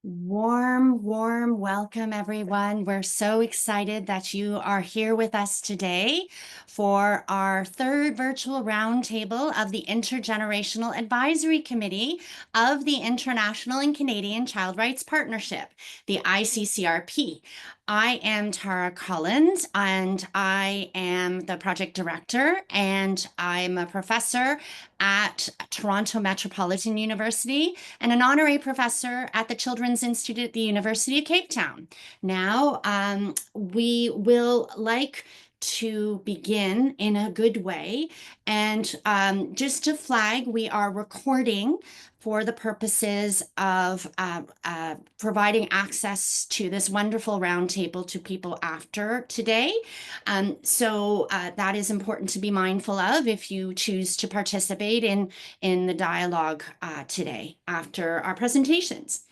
Warm welcome, everyone. We're so excited that you are here with us today for our third virtual roundtable of the Intergenerational Advisory Committee of the International and Canadian Child Rights Partnership, the ICCRP. I am Tara Collins, and I am the project director, and I'm a professor at Toronto Metropolitan University and an honorary professor at the Children's Institute at the University of Cape Town. Now, we will like to begin in a good way. And just to flag, we are recording for the purposes of providing access to this wonderful roundtable to people after today. So that is important to be mindful of if you choose to participate in the dialogue today after our presentations.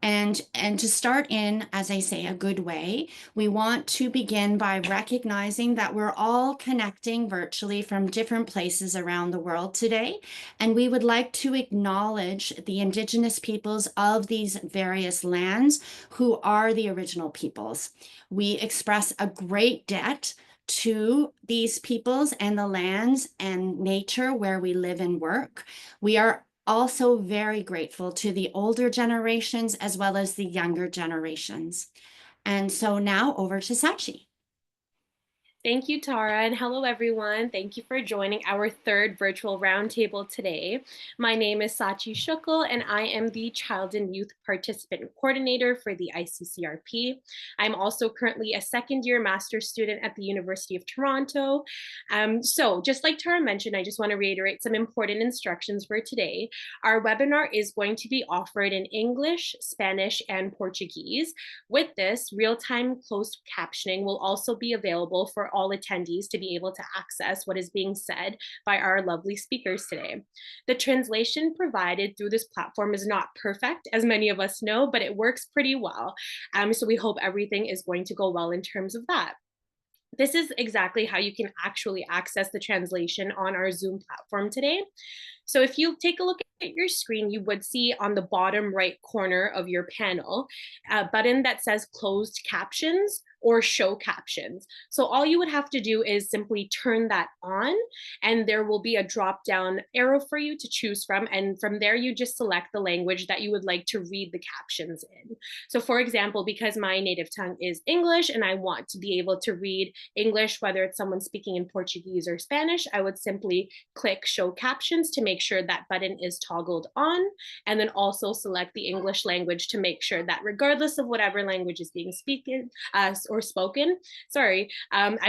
And to start in, as I say, a good way, we want to begin by recognizing that we're all connecting virtually from different places around the world today. And we would like to acknowledge the Indigenous peoples of these various lands who are the original peoples. We express a great debt to these peoples and the lands and nature where we live and work. We are also very grateful to the older generations as well as the younger generations. And so now over to Sachi. Thank you, Tara, and hello, everyone. Thank you for joining our third virtual roundtable today. My name is Sachi Shukul, and I am the Child and Youth Participant Coordinator for the ICCRP. I'm also currently a second-year master's student at the University of Toronto. So just like Tara mentioned, I just want to reiterate some important instructions for today. Our webinar is going to be offered in English, Spanish, and Portuguese. With this, real-time closed captioning will also be available for all attendees to be able to access what is being said by our lovely speakers today. The translation provided through this platform is not perfect, as many of us know, but it works pretty well. So we hope everything is going to go well in terms of that. This is exactly how you can actually access the translation on our Zoom platform today. So if you take a look at your screen, you would see on the bottom right corner of your panel a button that says closed captions or show captions. So all you would have to do is simply turn that on, and there will be a drop down arrow for you to choose from. And from there, you just select the language that you would like to read the captions in. So for example, because my native tongue is English and I want to be able to read English, whether it's someone speaking in Portuguese or Spanish, I would simply click show captions to make sure that button is toggled on, and then also select the English language to make sure that regardless of whatever language is being spoken, I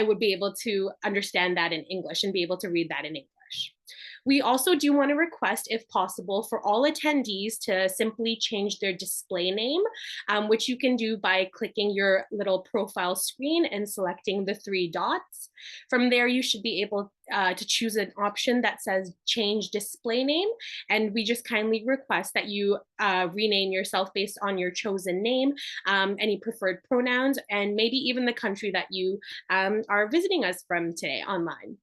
would be able to understand that in English and be able to read that in English. We also do want to request, if possible, for all attendees to simply change their display name, which you can do by clicking your little profile screen and selecting the three dots. From there, you should be able to choose an option that says change display name. And we just kindly request that you rename yourself based on your chosen name, any preferred pronouns, and maybe even the country that you are visiting us from today online.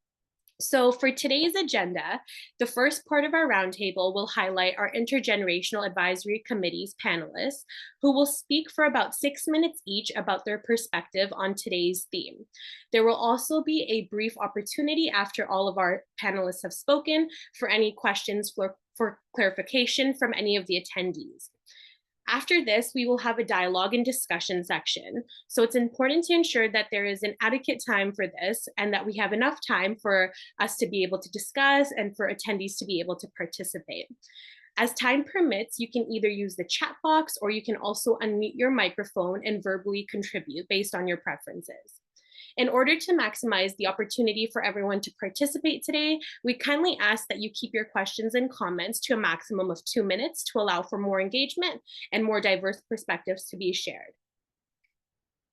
So for today's agenda, the first part of our roundtable will highlight our Intergenerational Advisory Committee's panelists, who will speak for about 6 minutes each about their perspective on today's theme. There will also be a brief opportunity after all of our panelists have spoken for any questions for clarification from any of the attendees. After this, we will have a dialogue and discussion section. So it's important to ensure that there is an adequate time for this and that we have enough time for us to be able to discuss and for attendees to be able to participate. As time permits, you can either use the chat box or you can also unmute your microphone and verbally contribute based on your preferences. In order to maximize the opportunity for everyone to participate today, we kindly ask that you keep your questions and comments to a maximum of 2 minutes to allow for more engagement and more diverse perspectives to be shared.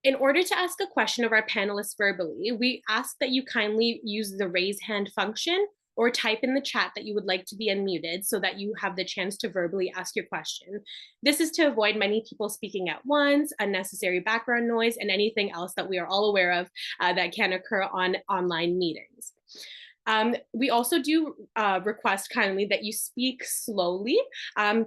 In order to ask a question of our panelists verbally, we ask that you kindly use the raise hand function or type in the chat that you would like to be unmuted so that you have the chance to verbally ask your question. This is to avoid many people speaking at once, unnecessary background noise, and anything else that we are all aware of that can occur on online meetings. We also do request kindly that you speak slowly,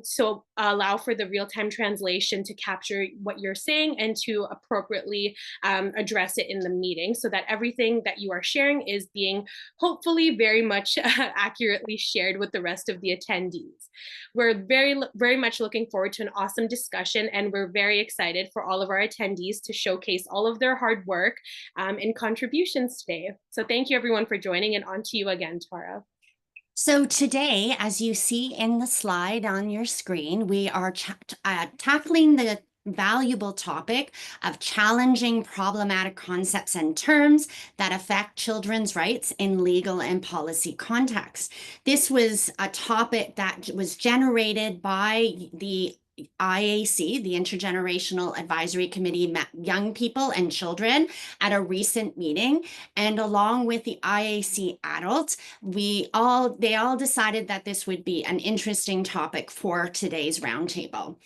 so allow for the real-time translation to capture what you're saying and to appropriately address it in the meeting so that everything that you are sharing is being hopefully very much accurately shared with the rest of the attendees. We're very much looking forward to an awesome discussion, and we're very excited for all of our attendees to showcase all of their hard work and contributions today. So thank you everyone for joining, and on to you again, Tara. So today, as you see in the slide on your screen, we are tackling the valuable topic of challenging problematic concepts and terms that affect children's rights in legal and policy contexts. This was a topic that was generated by the IAC, the Intergenerational Advisory Committee, met young people and children at a recent meeting, and along with the IAC adults, they all decided that this would be an interesting topic for today's roundtable.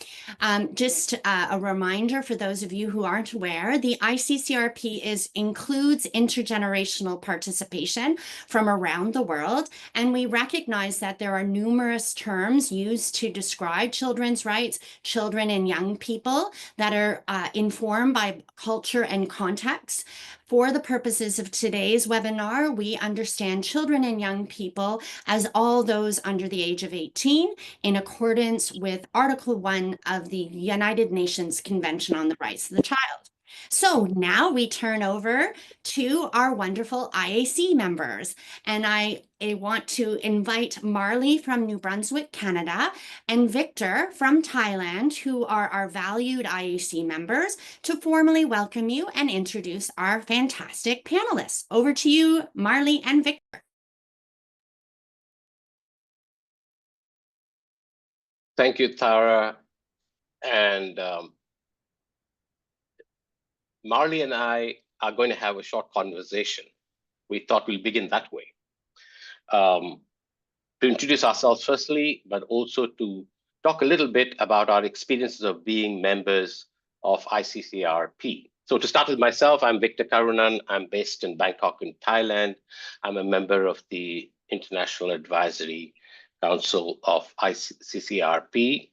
Just a reminder for those of you who aren't aware, the ICCRP includes intergenerational participation from around the world, and we recognize that there are numerous terms used to describe children's rights, children and young people, that are informed by culture and context. For the purposes of today's webinar, we understand children and young people as all those under the age of 18 in accordance with Article 1 of the United Nations Convention on the Rights of the Child. So now we turn over to our wonderful IAC members. And I want to invite Marley from New Brunswick, Canada, and Victor from Thailand, who are our valued IAC members, to formally welcome you and introduce our fantastic panelists. Over to you, Marley and Victor. Thank you, Tara. And Marley and I are going to have a short conversation. We thought we'll begin that way. To introduce ourselves firstly, but also to talk a little bit about our experiences of being members of ICCRP. So to start with myself, I'm Victor Karunan. I'm based in Bangkok in Thailand. I'm a member of the International Advisory Council of ICCRP.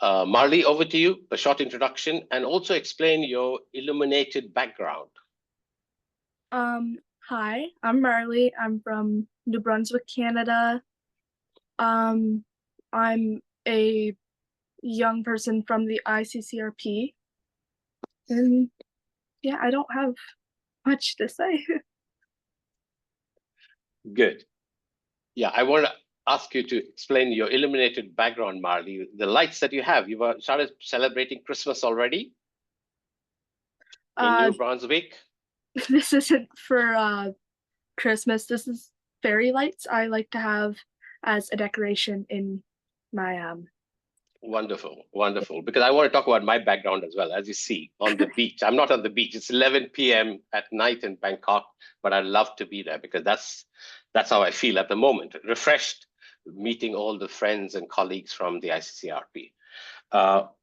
Marley, over to you, a short introduction, and also explain your illuminated background. Hi, I'm Marley. I'm from New Brunswick, Canada. I'm a young person from the ICCRP. And yeah, I don't have much to say. Good. Yeah, I want to ask you to explain your illuminated background, Marley. The lights that you have, you've started celebrating Christmas already in New Brunswick? This isn't for Christmas. This is fairy lights I like to have as a decoration in my Wonderful, wonderful. Because I want to talk about my background as well. As you see, on the beach. I'm not on the beach. It's 11 p.m. at night in Bangkok, but I love to be there because that's how I feel at the moment. Refreshed, meeting all the friends and colleagues from the ICCRP.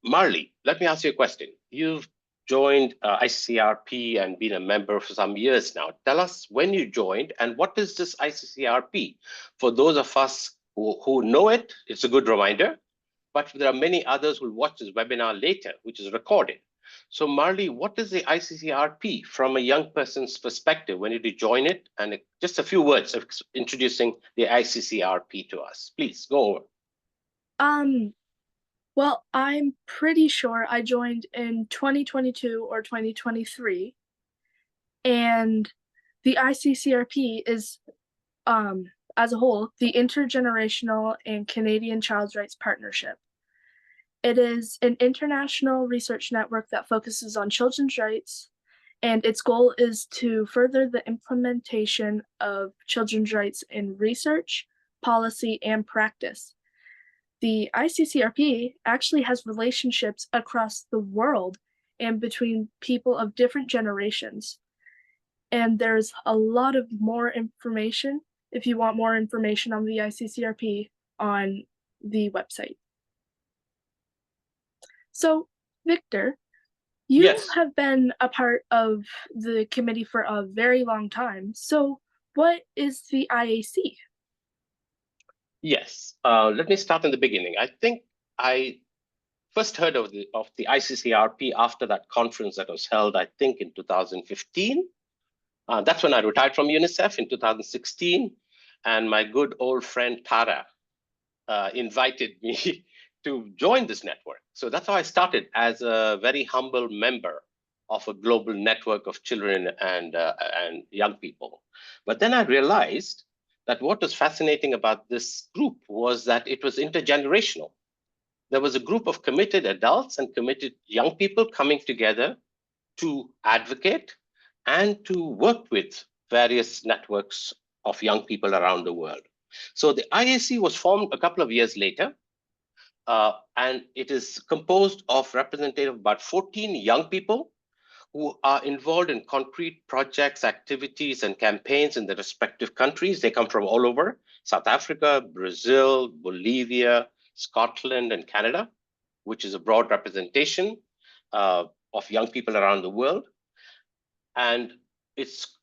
Marley, let me ask you a question. You've joined ICCRP and been a member for some years now. Tell us when you joined and what is this ICCRP? For those of us who know it, it's a good reminder. But there are many others who will watch this webinar later, which is recorded. So Marley, what is the ICCRP from a young person's perspective? When did you join it? And just a few words of introducing the ICCRP to us. Please go over. Well, I'm pretty sure I joined in 2022 or 2023. And the ICCRP is, as a whole, the Intergenerational and Canadian Child's Rights Partnership. It is an international research network that focuses on children's rights, and its goal is to further the implementation of children's rights in research, policy, and practice. The ICCRP actually has relationships across the world and between people of different generations. And there's a lot of more information if you want more information on the ICCRP on the website. So, Victor, you Yes. have been a part of the committee for a very long time. So, what is the IAC? Yes, let me start in the beginning. I think I first heard of the ICCRP after that conference that was held, I think, in 2015. That's when I retired from UNICEF in 2016, and my good old friend Tara invited me to join this network. So that's how I started, as a very humble member of a global network of children and young people. But then I realized that what was fascinating about this group was that it was intergenerational. There was a group of committed adults and committed young people coming together to advocate and to work with various networks of young people around the world. So the IAC was formed a couple of years later, and it is composed of representative of about 14 young people who are involved in concrete projects, activities, and campaigns in their respective countries. They come from all over: South Africa, Brazil, Bolivia, Scotland, and Canada, which is a broad representation of young people around the world. And it's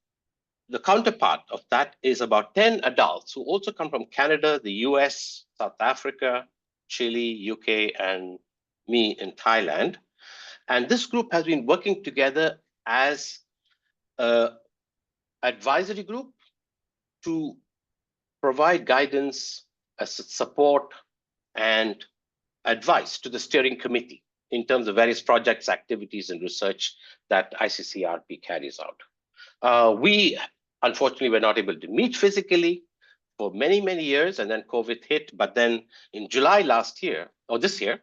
the counterpart of that is about 10 adults who also come from Canada, the US, South Africa, Chile, UK, and me in Thailand. And this group has been working together as an advisory group to provide guidance, support, and advice to the steering committee in terms of various projects, activities, and research that ICCRP carries out. We, unfortunately, were not able to meet physically for many, many years, and then COVID hit. But then in July last year, or this year,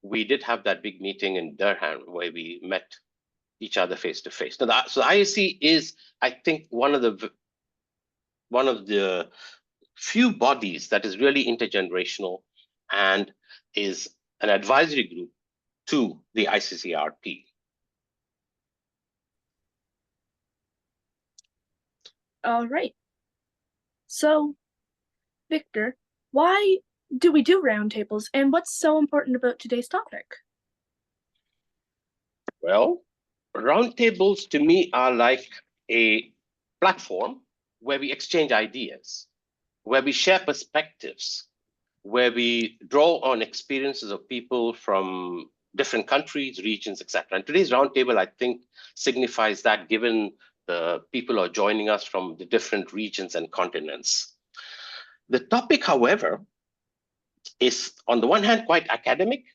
we did have that big meeting in Durham where we met each other face to face. So the IAC is, I think, one of the few bodies that is really intergenerational and is an advisory group to the ICCRP. All right. So, Victor, why do we do roundtables, and what's so important about today's topic? Well, roundtables to me are like a platform where we exchange ideas, where we share perspectives, where we draw on experiences of people from different countries, regions, etc. And today's roundtable, I think, signifies that, given the people who are joining us from the different regions and continents. The topic, however, is on the one hand quite academic,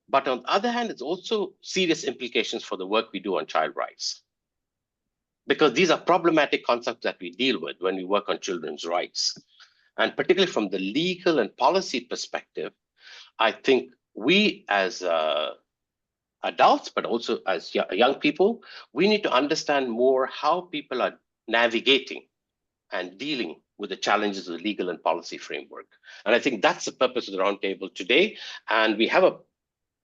but on the other hand, it's also serious implications for the work we do on child rights. Because these are problematic concepts that we deal with when we work on children's rights. And particularly from the legal and policy perspective, I think we as adults, but also as young people, we need to understand more how people are navigating and dealing with the challenges of the legal and policy framework. And I think that's the purpose of the roundtable today. And we have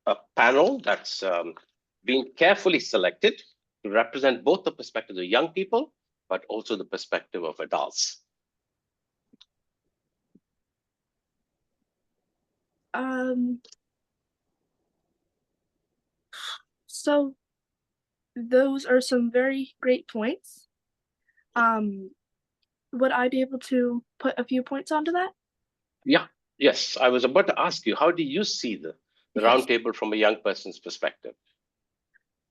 a panel that's been carefully selected to represent both the perspective of young people, but also the perspective of adults. So those are some very great points. Would I be able to put a few points onto that? Yeah, yes. I was about to ask you, how do you see the roundtable from a young person's perspective?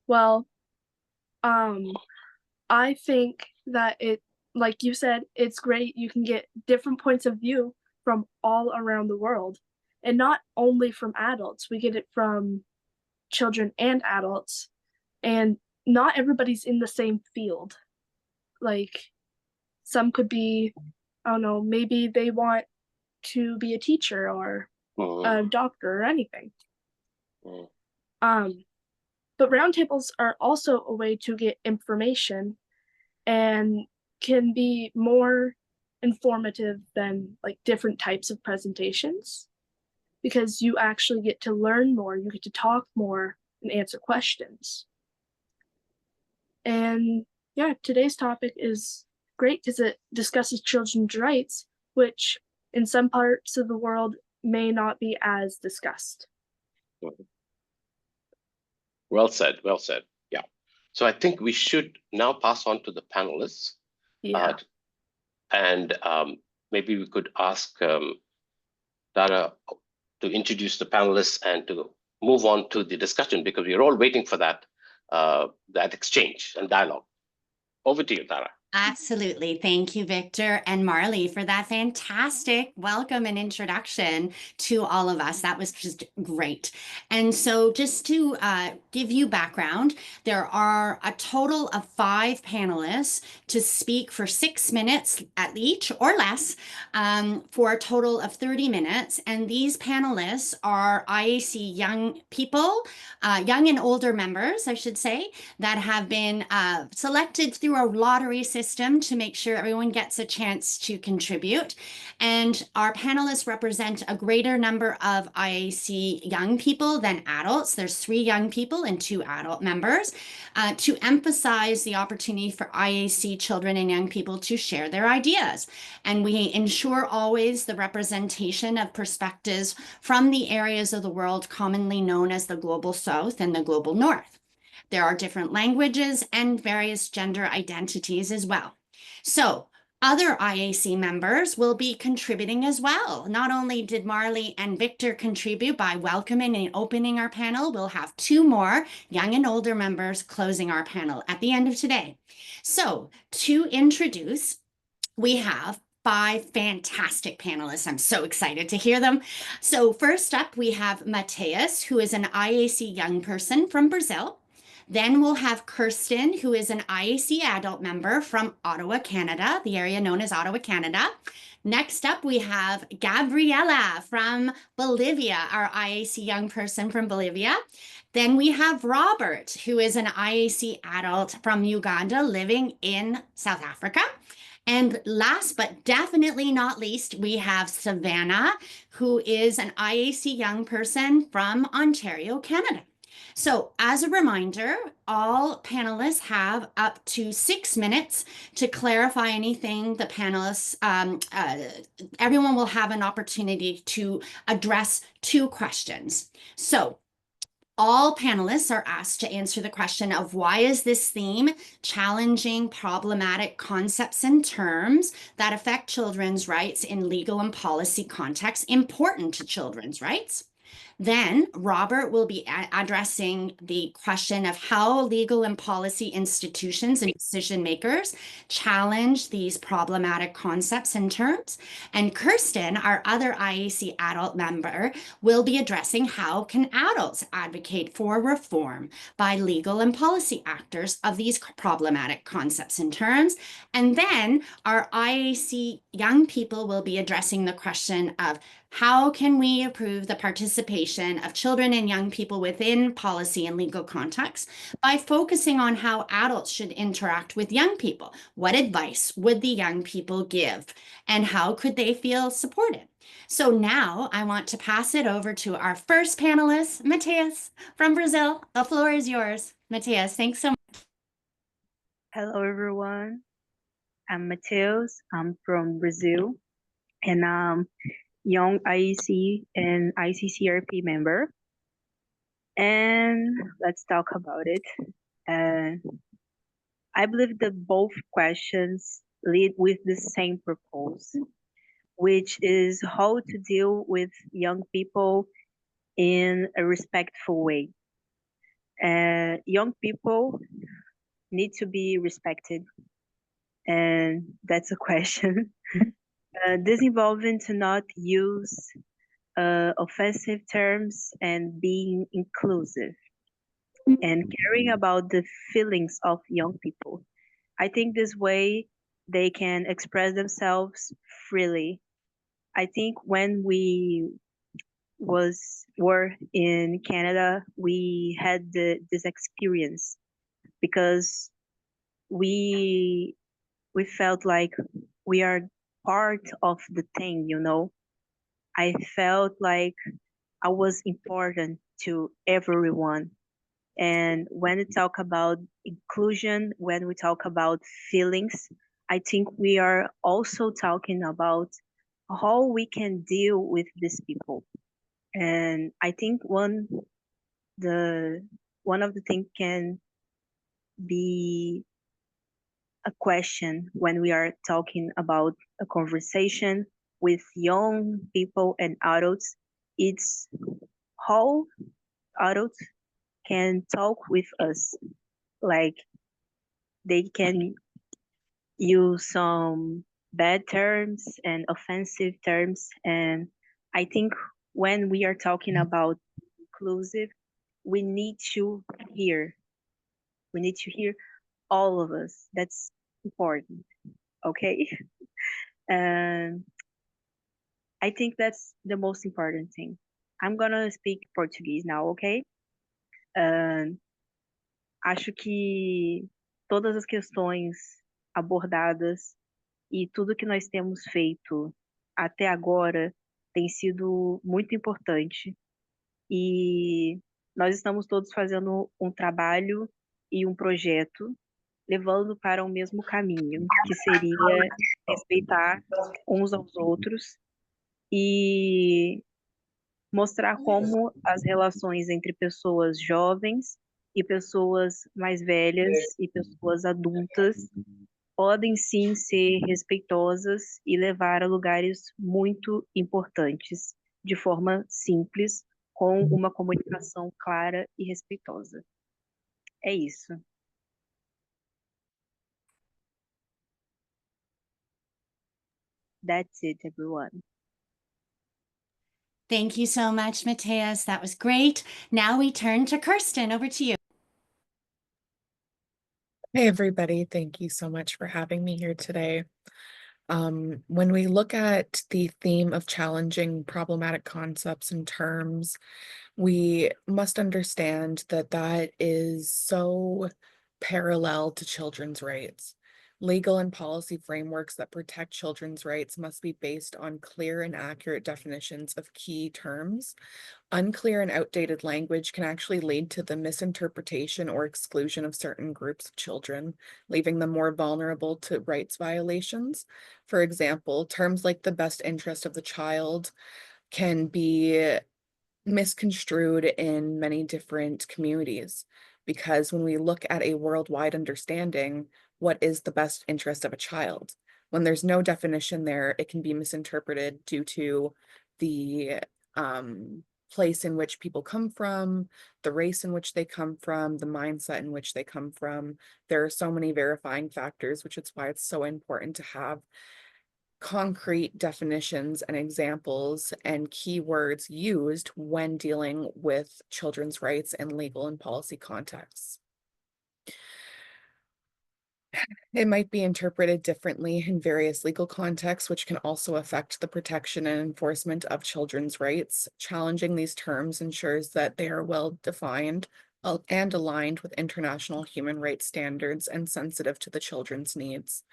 Well, I think that like you said, it's great. You can get different points of view from all around the world, and not only from adults. We get it from children and adults, and not everybody's in the same field. Like, some could be, I don't know, maybe they want to be a teacher or a doctor or anything. But roundtables are also a way to get information and can be more informative than like different types of presentations, because you actually get to learn more, you get to talk more and answer questions. And yeah, today's topic is great because it discusses children's rights, which in some parts of the world may not be as discussed. Well said, well said. Yeah. So I think we should now pass on to the panelists. Yeah. And maybe we could ask Dara to introduce the panelists and to move on to the discussion, because we're all waiting for that exchange and dialogue. Over to you, Dara. Absolutely. Thank you, Victor and Marley, for that fantastic welcome and introduction to all of us. That was just great. And so just to give you background, there are a total of 5 panelists to speak for 6 minutes at each or less, for a total of 30 minutes. And these panelists are IAC young people, young and older members, I should say, that have been selected through a lottery system to make sure everyone gets a chance to contribute. And our panelists represent a greater number of IAC young people than adults. There's 3 young people and 2 adult members, to emphasize the opportunity for IAC children and young people to share their ideas. And we ensure always the representation of perspectives from the areas of the world commonly known as the Global South and the Global North. There are different languages and various gender identities as well. So other IAC members will be contributing as well. Not only did Marley and Victor contribute by welcoming and opening our panel, we'll have 2 more young and older members closing our panel at the end of today. So to introduce, we have 5 fantastic panelists. I'm so excited to hear them. So first up, we have Mateus, who is an IAC young person from Brazil. Then we'll have Kyrstin, who is an IAC adult member from Ottawa, Canada, the area known as Ottawa, Canada. Next up, we have Gabriela from Bolivia, our IAC young person from Bolivia. Then we have Robert, who is an IAC adult from Uganda living in South Africa. And last but definitely not least, we have Savanna, who is an IAC young person from Ontario, Canada. So as a reminder, all panelists have up to 6 minutes to clarify anything the panelists, everyone will have an opportunity to address 2 questions. So all panelists are asked to answer the question of why is this theme, challenging problematic concepts and terms that affect children's rights in legal and policy contexts, important to children's rights? Then Robert will be addressing the question of how legal and policy institutions and decision makers challenge these problematic concepts and terms. And Kyrstin, our other IAC adult member, will be addressing how can adults advocate for reform by legal and policy actors of these problematic concepts and terms. And then our IAC young people will be addressing the question of how can we improve the participation of children and young people within policy and legal contexts by focusing on how adults should interact with young people? What advice would the young people give, and how could they feel supported? So now I want to pass it over to our first panelist, Mateus from Brazil. The floor is yours. Mateus, thanks so much. Hello, everyone. I'm Mateus. I'm from Brazil, and I'm young IEC and ICCRP member. And let's talk about it. I believe that both questions lead with the same purpose, which is how to deal with young people in a respectful way. Young people need to be respected, and that's a question. This involving to not use offensive terms and being inclusive and caring about the feelings of young people. I think this way they can express themselves freely. I think when we were in Canada, we had this experience because we felt like we are part of the thing, you know. I felt like I was important to everyone. And when we talk about inclusion, when we talk about feelings, I think we are also talking about how we can deal with these people. And I think one of the things can be a question when we are talking about a conversation with young people and adults. It's how adults can talk with us. Like they can use some bad terms and offensive terms. And I think when we are talking about inclusive, we need to hear. We need to hear all of us. That's important. Okay. And I think that's the most important thing. I'm gonna speak Portuguese now, okay? Acho que todas as questões abordadas e tudo que nós temos feito até agora tem sido muito importante. E nós estamos todos fazendo um trabalho e um projeto levando para o mesmo caminho, que seria respeitar uns aos outros e mostrar como as relações entre pessoas jovens e pessoas mais velhas e pessoas adultas podem sim ser respeitosas e levar a lugares muito importantes, de forma simples, com uma comunicação clara e respeitosa. É isso. That's it, everyone. Thank you so much, Mateus. That was great. Now we turn to Kyrstin. Over to you. Hey, everybody. Thank you so much for having me here today. When we look at the theme of challenging problematic concepts and terms, we must understand that that is so parallel to children's rights. Legal and policy frameworks that protect children's rights must be based on clear and accurate definitions of key terms. Unclear and outdated language can actually lead to the misinterpretation or exclusion of certain groups of children, leaving them more vulnerable to rights violations. For example, terms like the best interest of the child can be misconstrued in many different communities, because when we look at a worldwide understanding, what is the best interest of a child? When there's no definition there, it can be misinterpreted due to the place in which people come from, the race in which they come from, the mindset in which they come from. There are so many verifying factors, which is why it's so important to have concrete definitions and examples and keywords used when dealing with children's rights in legal and policy contexts. It might be interpreted differently in various legal contexts, which can also affect the protection and enforcement of children's rights. Challenging these terms ensures that they are well defined and aligned with international human rights standards and sensitive to the children's needs.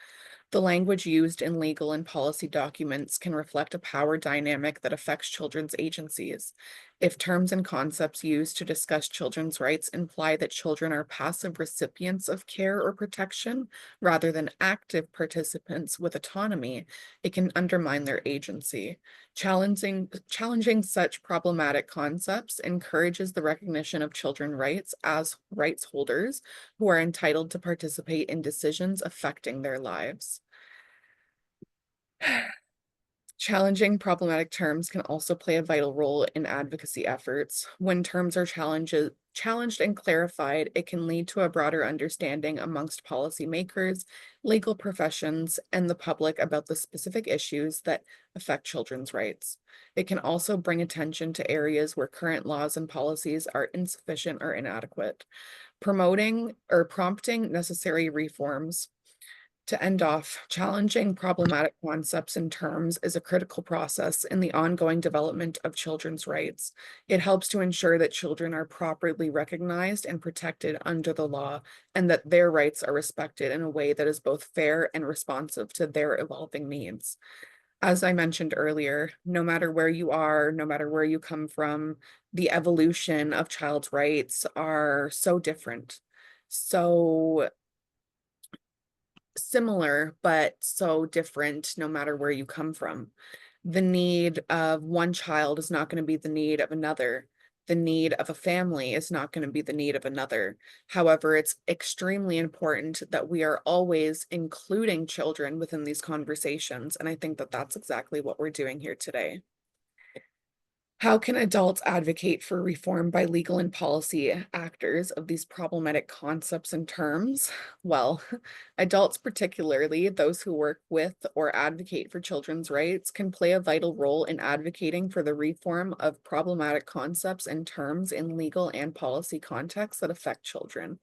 The language used in legal and policy documents can reflect a power dynamic that affects children's agencies. If terms and concepts used to discuss children's rights imply that children are passive recipients of care or protection rather than active participants with autonomy, it can undermine their agency. Challenging such problematic concepts encourages the recognition of children's rights as rights holders who are entitled to participate in decisions affecting their lives. Challenging problematic terms can also play a vital role in advocacy efforts. When terms are challenged and clarified, it can lead to a broader understanding amongst policymakers, legal professions, and the public about the specific issues that affect children's rights. It can also bring attention to areas where current laws and policies are insufficient or inadequate, prompting necessary reforms. To end off, challenging problematic concepts and terms is a critical process in the ongoing development of children's rights. It helps to ensure that children are properly recognized and protected under the law, and that their rights are respected in a way that is both fair and responsive to their evolving needs. As I mentioned earlier, no matter where you are, no matter where you come from, the evolution of child's rights are so different. So similar, but so different no matter where you come from. The need of one child is not going to be the need of another. the need of a family is not going to be the need of another. However, it's extremely important that we are always including children within these conversations. And I think that that's exactly what we're doing here today. How can adults advocate for reform by legal and policy actors of these problematic concepts and terms? Well, adults, particularly those who work with or advocate for children's rights, can play a vital role in advocating for the reform of problematic concepts and terms in legal and policy contexts that affect children.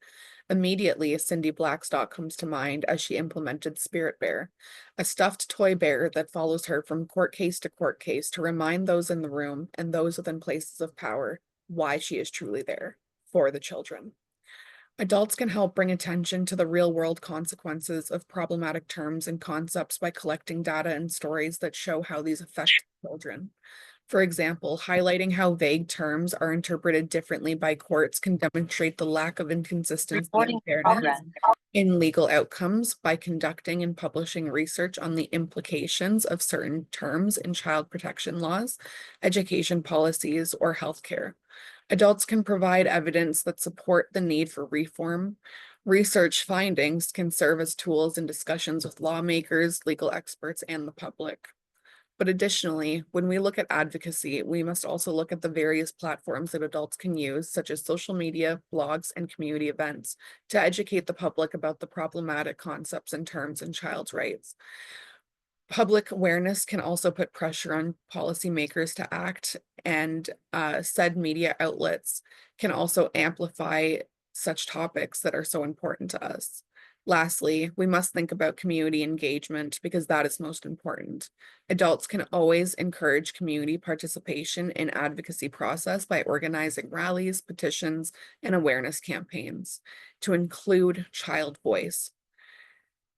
Immediately, Cindy Blackstock comes to mind as she implemented Spirit Bear, a stuffed toy bear that follows her from court case to remind those in the room and those within places of power why she is truly there for the children. Adults can help bring attention to the real-world consequences of problematic terms and concepts by collecting data and stories that show how these affect children. For example, highlighting how vague terms are interpreted differently by courts can demonstrate the lack of inconsistency and fairness in legal outcomes by conducting and publishing research on the implications of certain terms in child protection laws, education policies, or healthcare. Adults can provide evidence that support the need for reform. Research findings can serve as tools in discussions with lawmakers, legal experts, and the public. But additionally, when we look at advocacy, we must also look at the various platforms that adults can use, such as social media, blogs, and community events, to educate the public about the problematic concepts and terms in child's rights. Public awareness can also put pressure on policymakers to act, and said media outlets can also amplify such topics that are so important to us. Lastly, we must think about community engagement because that is most important. Adults can always encourage community participation in advocacy process by organizing rallies, petitions, and awareness campaigns to include child voice.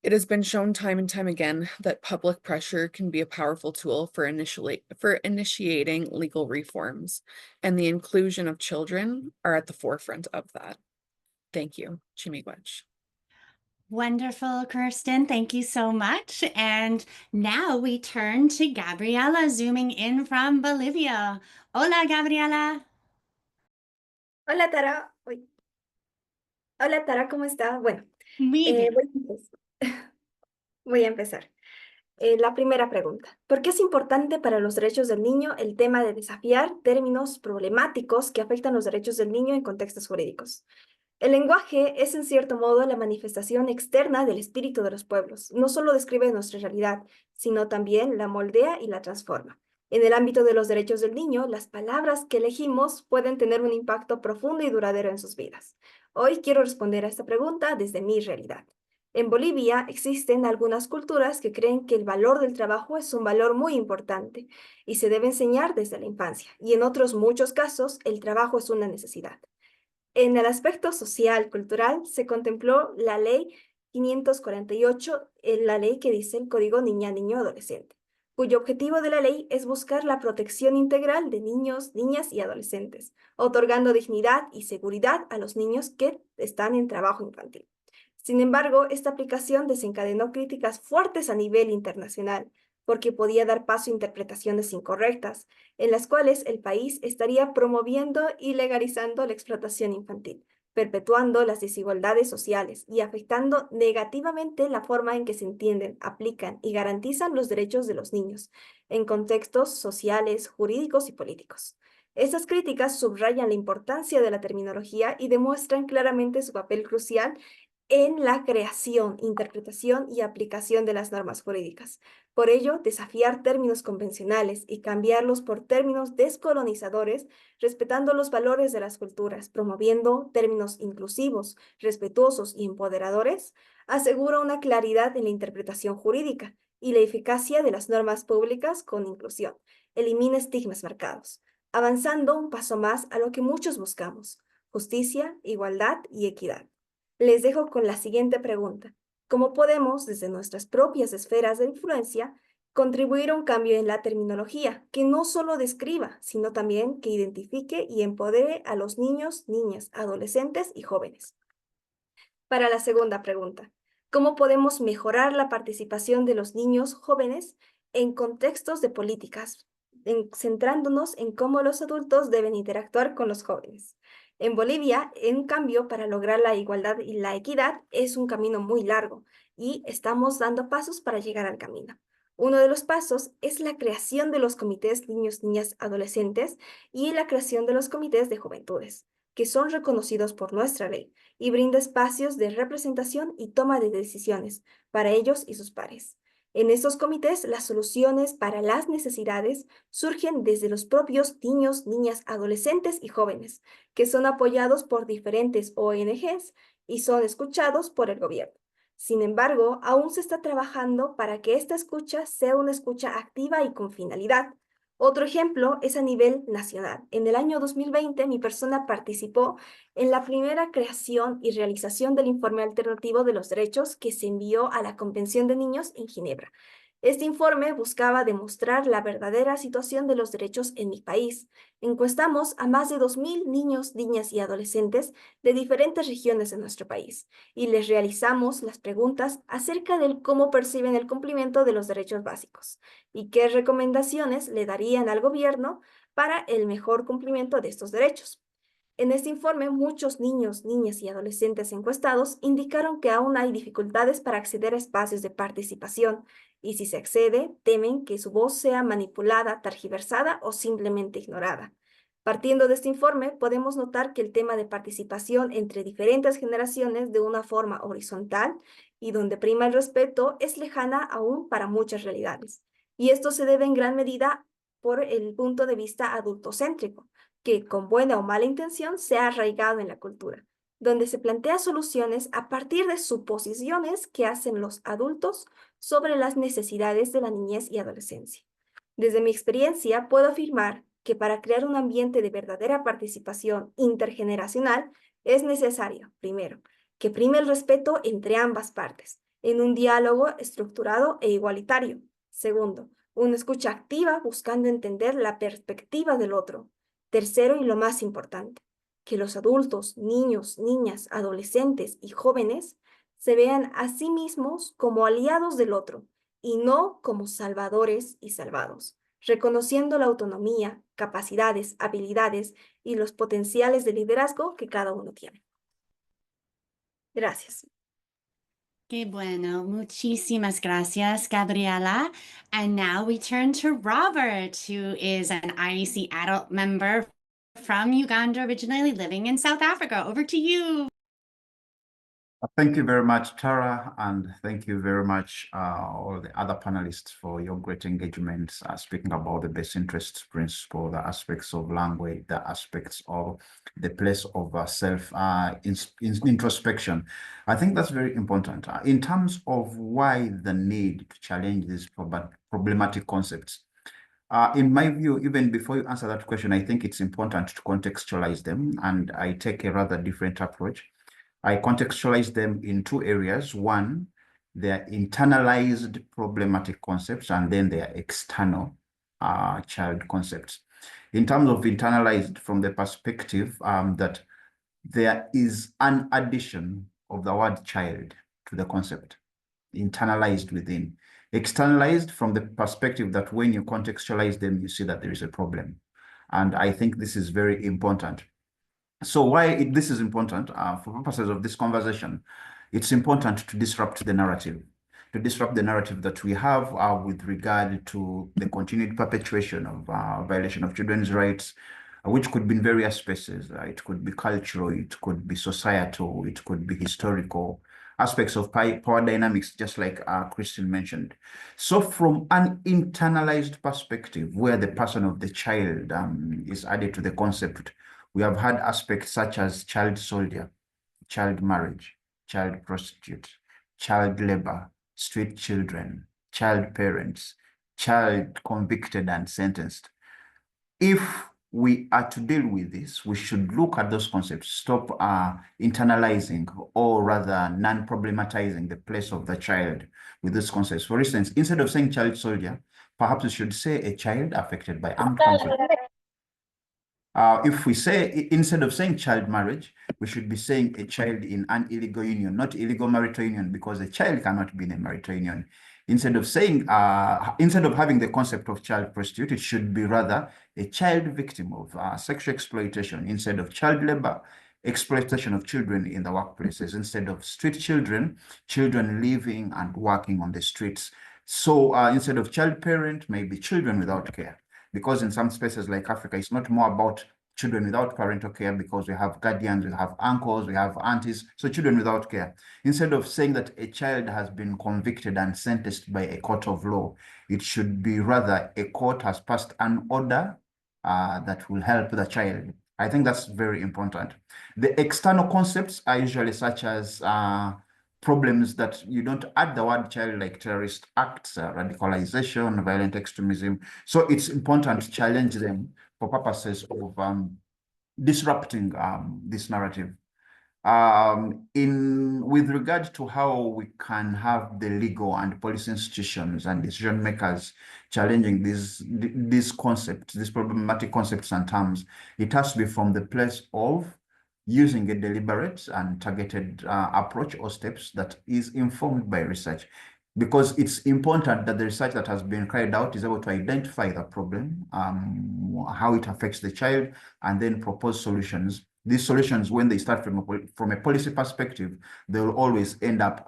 It has been shown time and time again that public pressure can be a powerful tool for initiating legal reforms, and the inclusion of children are at the forefront of that. Thank you. Chimigwech. Wonderful, Kyrstin. Thank you so much. And now we turn to Gabriela, zooming in from Bolivia. Hola, Gabriela. Hola Tara, hola Tara, ¿cómo estás? Bueno, Muy bien. voy a empezar. La primera pregunta, ¿por qué es importante para los derechos del niño el tema de desafiar términos problemáticos que afectan los derechos del niño en contextos jurídicos? El lenguaje es en cierto modo la manifestación externa del espíritu de los pueblos. No solo describe nuestra realidad, sino también la moldea y la transforma. En el ámbito de los derechos del niño, las palabras que elegimos pueden tener un impacto profundo y duradero en sus vidas. Hoy quiero responder a esta pregunta desde mi realidad. En Bolivia existen algunas culturas que creen que el valor del trabajo es un valor muy importante y se debe enseñar desde la infancia, y en otros muchos casos el trabajo es una necesidad. En el aspecto social, cultural, se contempló la ley 548, la ley que dice el Código Niña, Niño, Adolescente, cuyo objetivo de la ley es buscar la protección integral de niños, niñas y adolescentes, otorgando dignidad y seguridad a los niños que están en trabajo infantil. Sin embargo, esta aplicación desencadenó críticas fuertes a nivel internacional, porque podía dar paso a interpretaciones incorrectas, en las cuales el país estaría promoviendo y legalizando la explotación infantil, perpetuando las desigualdades sociales y afectando negativamente la forma en que se entienden, aplican y garantizan los derechos de los niños en contextos sociales, jurídicos y políticos. Estas críticas subrayan la importancia de la terminología y demuestran claramente su papel crucial en la creación, interpretación y aplicación de las normas jurídicas. Por ello, desafiar términos convencionales y cambiarlos por términos descolonizadores, respetando los valores de las culturas, promoviendo términos inclusivos, respetuosos y empoderadores, asegura una claridad en la interpretación jurídica y la eficacia de las normas públicas con inclusión. Elimina estigmas marcados, avanzando un paso más a lo que muchos buscamos: justicia, igualdad y equidad. Les dejo con la siguiente pregunta: ¿cómo podemos, desde nuestras propias esferas de influencia, contribuir a un cambio en la terminología que no solo describa, sino también que identifique y empodere a los niños, niñas, adolescentes y jóvenes? Para la segunda pregunta, ¿cómo podemos mejorar la participación de los niños jóvenes en contextos de políticas centrándonos en cómo los adultos deben interactuar con los jóvenes. En Bolivia, en cambio, para lograr la igualdad y la equidad es un camino muy largo y estamos dando pasos para llegar al camino. Uno de los pasos es la creación de los comités niños, niñas, adolescentes y la creación de los comités de juventudes, que son reconocidos por nuestra ley y brinda espacios de representación y toma de decisiones para ellos y sus pares. En estos comités, las soluciones para las necesidades surgen desde los propios niños, niñas, adolescentes y jóvenes, que son apoyados por diferentes ONGs y son escuchados por el gobierno. Sin embargo, aún se está trabajando para que esta escucha sea una escucha activa y con finalidad. Otro ejemplo es a nivel nacional. En el año 2020, mi persona participó en la primera creación y realización del informe alternativo de los derechos que se envió a la Convención de Niños en Ginebra. Este informe buscaba demostrar la verdadera situación de los derechos en mi país. Encuestamos a más de 2.000 niños, niñas y adolescentes de diferentes regiones de nuestro país y les realizamos las preguntas acerca de cómo perciben el cumplimiento de los derechos básicos y qué recomendaciones le darían al gobierno para el mejor cumplimiento de estos derechos. En este informe, muchos niños, niñas y adolescentes encuestados indicaron que aún hay dificultades para acceder a espacios de participación y si se accede, temen que su voz sea manipulada, tergiversada o simplemente ignorada. Partiendo de este informe, podemos notar que el tema de participación entre diferentes generaciones de una forma horizontal y donde prima el respeto es lejana aún para muchas realidades. Y esto se debe en gran medida por el punto de vista adultocéntrico, que con buena o mala intención se ha arraigado en la cultura, donde se plantea soluciones a partir de suposiciones que hacen los adultos sobre las necesidades de la niñez y adolescencia. Desde mi experiencia, puedo afirmar que para crear un ambiente de verdadera participación intergeneracional es necesario, primero, que prime el respeto entre ambas partes, en un diálogo estructurado e igualitario. Segundo, una escucha activa buscando entender la perspectiva del otro. Tercero, y lo más importante, que los adultos, niños, niñas, adolescentes y jóvenes se vean a sí mismos como aliados del otro y no como salvadores y salvados, reconociendo la autonomía, capacidades, habilidades y los potenciales de liderazgo que cada uno tiene. Gracias. Qué bueno. Muchísimas gracias, Gabriela. And now we turn to Robert, who is an IEC adult member from Uganda, originally living in South Africa. Over to you. Thank you very much, Tara, and thank you very much, all the other panelists for your great engagement, speaking about the best interests principle, the aspects of language, the aspects of the place of introspection. I think that's very important. In terms of why the need to challenge these problematic concepts, in my view, even before you answer that question, I think it's important to contextualize them, and I take a rather different approach. I contextualize them in two areas. One, their internalized problematic concepts, and then their external child concepts. In terms of internalized, from the perspective that there is an addition of the word child to the concept, internalized within. Externalized from the perspective that when you contextualize them, you see that there is a problem. And I think this is very important. So why this is important, for purposes of this conversation, it's important to disrupt the narrative that we have with regard to the continued perpetuation of violation of children's rights, which could be in various spaces. It could be cultural, it could be societal, it could be historical, aspects of power dynamics, just like Kyrstin mentioned. So from an internalized perspective, where the person of the child is added to the concept, we have had aspects such as child soldier, child marriage, child prostitute, child labor, street children, child parents, child convicted and sentenced. If we are to deal with this, we should look at those concepts, stop internalizing or rather non-problematizing the place of the child with those concepts. For instance, instead of saying child soldier, perhaps we should say a child affected by armed conflict. If we say, instead of saying child marriage, we should be saying a child in an illegal union, not illegal marital union, because a child cannot be in a marital union. Instead of saying, instead of having the concept of child prostitute, it should be rather a child victim of sexual exploitation instead of child labor, exploitation of children in the workplaces, instead of street children, children living and working on the streets. So instead of child parent, maybe children without care. Because in some spaces like Africa, it's not more about children without parental care because we have guardians, we have uncles, we have aunties, so children without care. Instead of saying that a child has been convicted and sentenced by a court of law, it should be rather a court has passed an order that will help the child. I think that's very important. The external concepts are usually such as problems that you don't add the word child, like terrorist acts, radicalization, violent extremism. So it's important to challenge them for purposes of disrupting this narrative. With regard to how we can have the legal and policy institutions and decision makers challenging these concepts, these problematic concepts and terms, it has to be from the place of using a deliberate and targeted approach or steps that is informed by research. Because it's important that the research that has been carried out is able to identify the problem, how it affects the child, and then propose solutions. These solutions, when they start from a policy perspective, they will always end up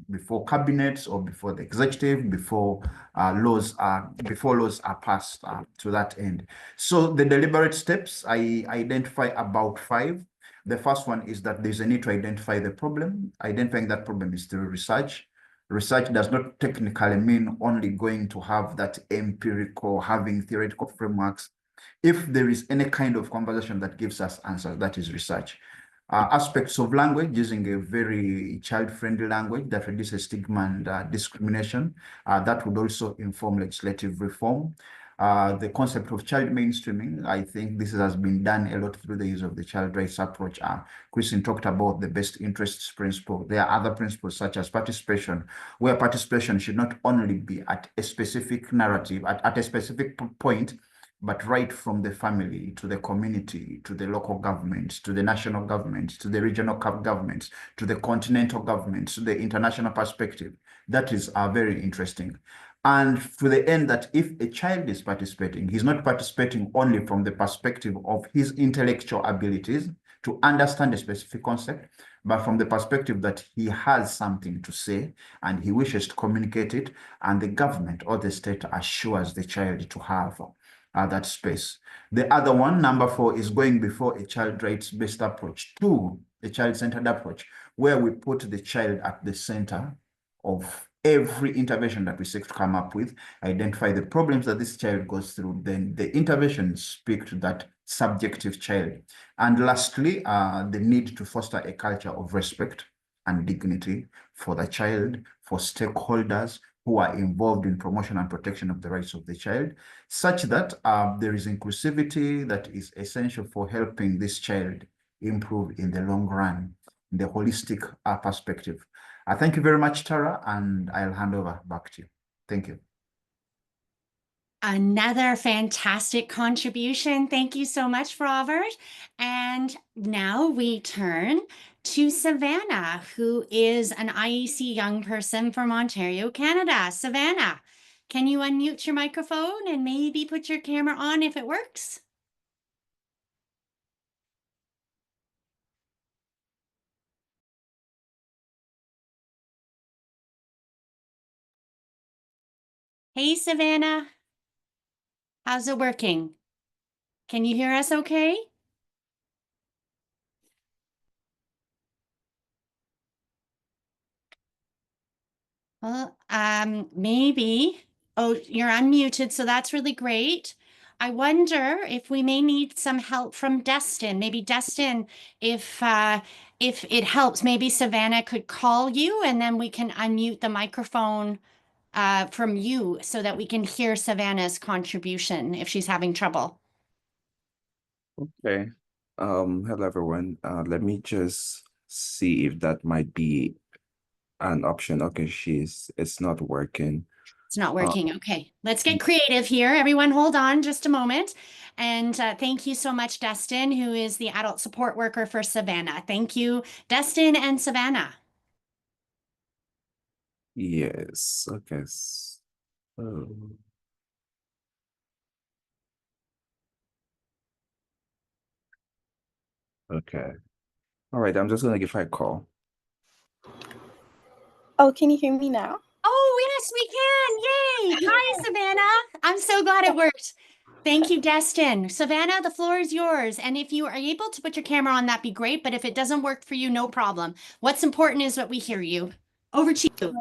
before cabinets or before the executive, before laws are passed to that end. So the deliberate steps, I identify about 5. The first one is that there's a need to identify the problem. Identifying that problem is through research. Research does not technically mean only going to have that empirical, having theoretical frameworks. If there is any kind of conversation that gives us answers, that is research. Aspects of language, using a very child-friendly language that reduces stigma and discrimination, that would also inform legislative reform. The concept of child mainstreaming, I think this has been done a lot through the use of the child rights approach. Kyrstin talked about the best interests principle. There are other principles such as participation, where participation should not only be at a specific narrative, at a specific point, but right from the family to the community, to the local government, to the national government, to the regional governments, to the continental governments, to the international perspective. That is very interesting. And to the end that if a child is participating, he's not participating only from the perspective of his intellectual abilities to understand a specific concept, but from the perspective that he has something to say and he wishes to communicate it, and the government or the state assures the child to have that space. The other one, number 4, is going before a child rights-based approach to a child-centered approach, where we put the child at the center of every intervention that we seek to come up with, identify the problems that this child goes through, then the interventions speak to that subjective child. And lastly, the need to foster a culture of respect and dignity for the child, for stakeholders who are involved in promotion and protection of the rights of the child, such that there is inclusivity that is essential for helping this child improve in the long run, in the holistic perspective. Thank you very much, Tara, and I'll hand over back to you. Thank you. Another fantastic contribution. Thank you so much, Robert. And now we turn to Savanna, who is an IEC young person from Ontario, Canada. Savanna, can you unmute your microphone and maybe put your camera on if it works? Hey, Savanna. How's it working? Can you hear us okay? Well, maybe. Oh, you're unmuted, so that's really great. I wonder if we may need some help from Destin. Maybe Destin, if it helps, maybe Savanna could call you and then we can unmute the microphone from you so that we can hear Savanna's contribution if she's having trouble. Okay. Hello everyone. Let me just see if that might be an option. Okay, it's not working. It's not working. Okay, let's get creative here. Everyone hold on just a moment. And thank you so much, Destin, who is the adult support worker for Savanna. Thank you, Destin and Savanna. Yes. Okay. So, okay. All right. I'm just gonna give her a call. Oh, can you hear me now? Oh, yes, we can. Yay. Hi, Savanna. I'm so glad it worked. Thank you, Destin. Savanna, the floor is yours. And if you are able to put your camera on, that'd be great. But if it doesn't work for you, no problem. What's important is that we hear you. Over to you.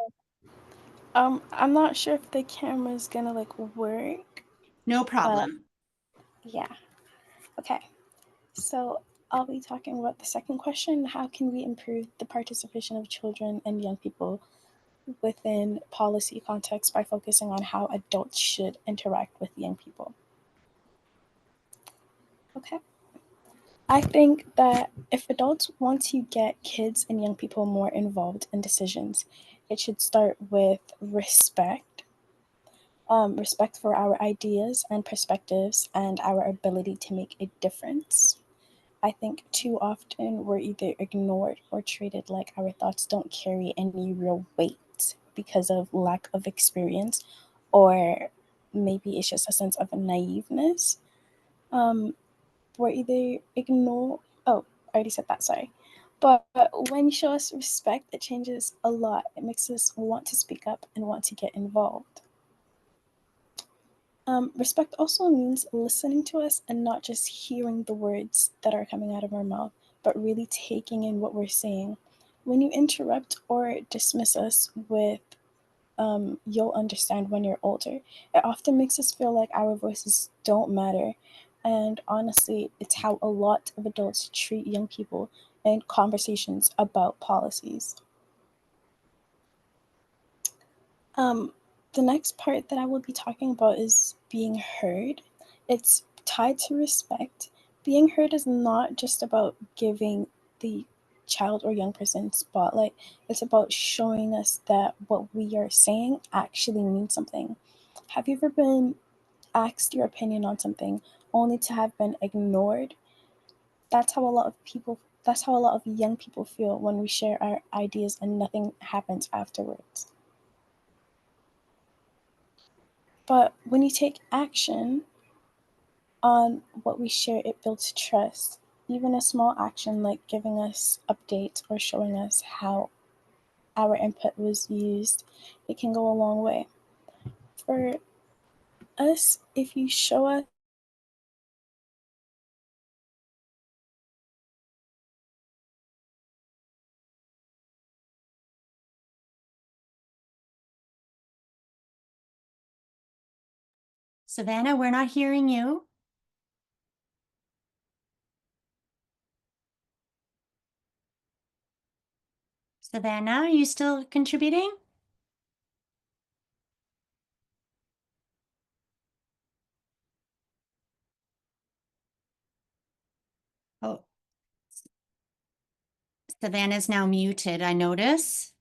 I'm not sure if the camera's gonna like work. No problem. Yeah. Okay. So I'll be talking about the second question. How can we improve the participation of children and young people within policy context by focusing on how adults should interact with young people? Okay. I think that if adults want to get kids and young people more involved in decisions, it should start with respect. Respect for our ideas and perspectives and our ability to make a difference. I think too often we're either ignored or treated like our thoughts don't carry any real weight because of lack of experience, or maybe it's just a sense of naiveness. We're either ignore. Oh, I already said that. Sorry. But when you show us respect, it changes a lot. It makes us want to speak up and want to get involved. Respect also means listening to us and not just hearing the words that are coming out of our mouth, but really taking in what we're saying. When you interrupt or dismiss us with, you'll understand when you're older, it often makes us feel like our voices don't matter. And honestly, it's how a lot of adults treat young people in conversations about policies. Um, the next part that I will be talking about is being heard. It's tied to respect. Being heard is not just about giving the child or young person spotlight. It's about showing us that what we are saying actually means something. Have you ever been asked your opinion on something only to have been ignored? That's how a lot of young people feel when we share our ideas and nothing happens afterwards. But when you take action on what we share, it builds trust. Even a small action like giving us updates or showing us how our input was used, it can go a long way. For us, if you show us Savanna, we're not hearing you. Savanna, are you still contributing? Oh, Savannah's now muted, I notice.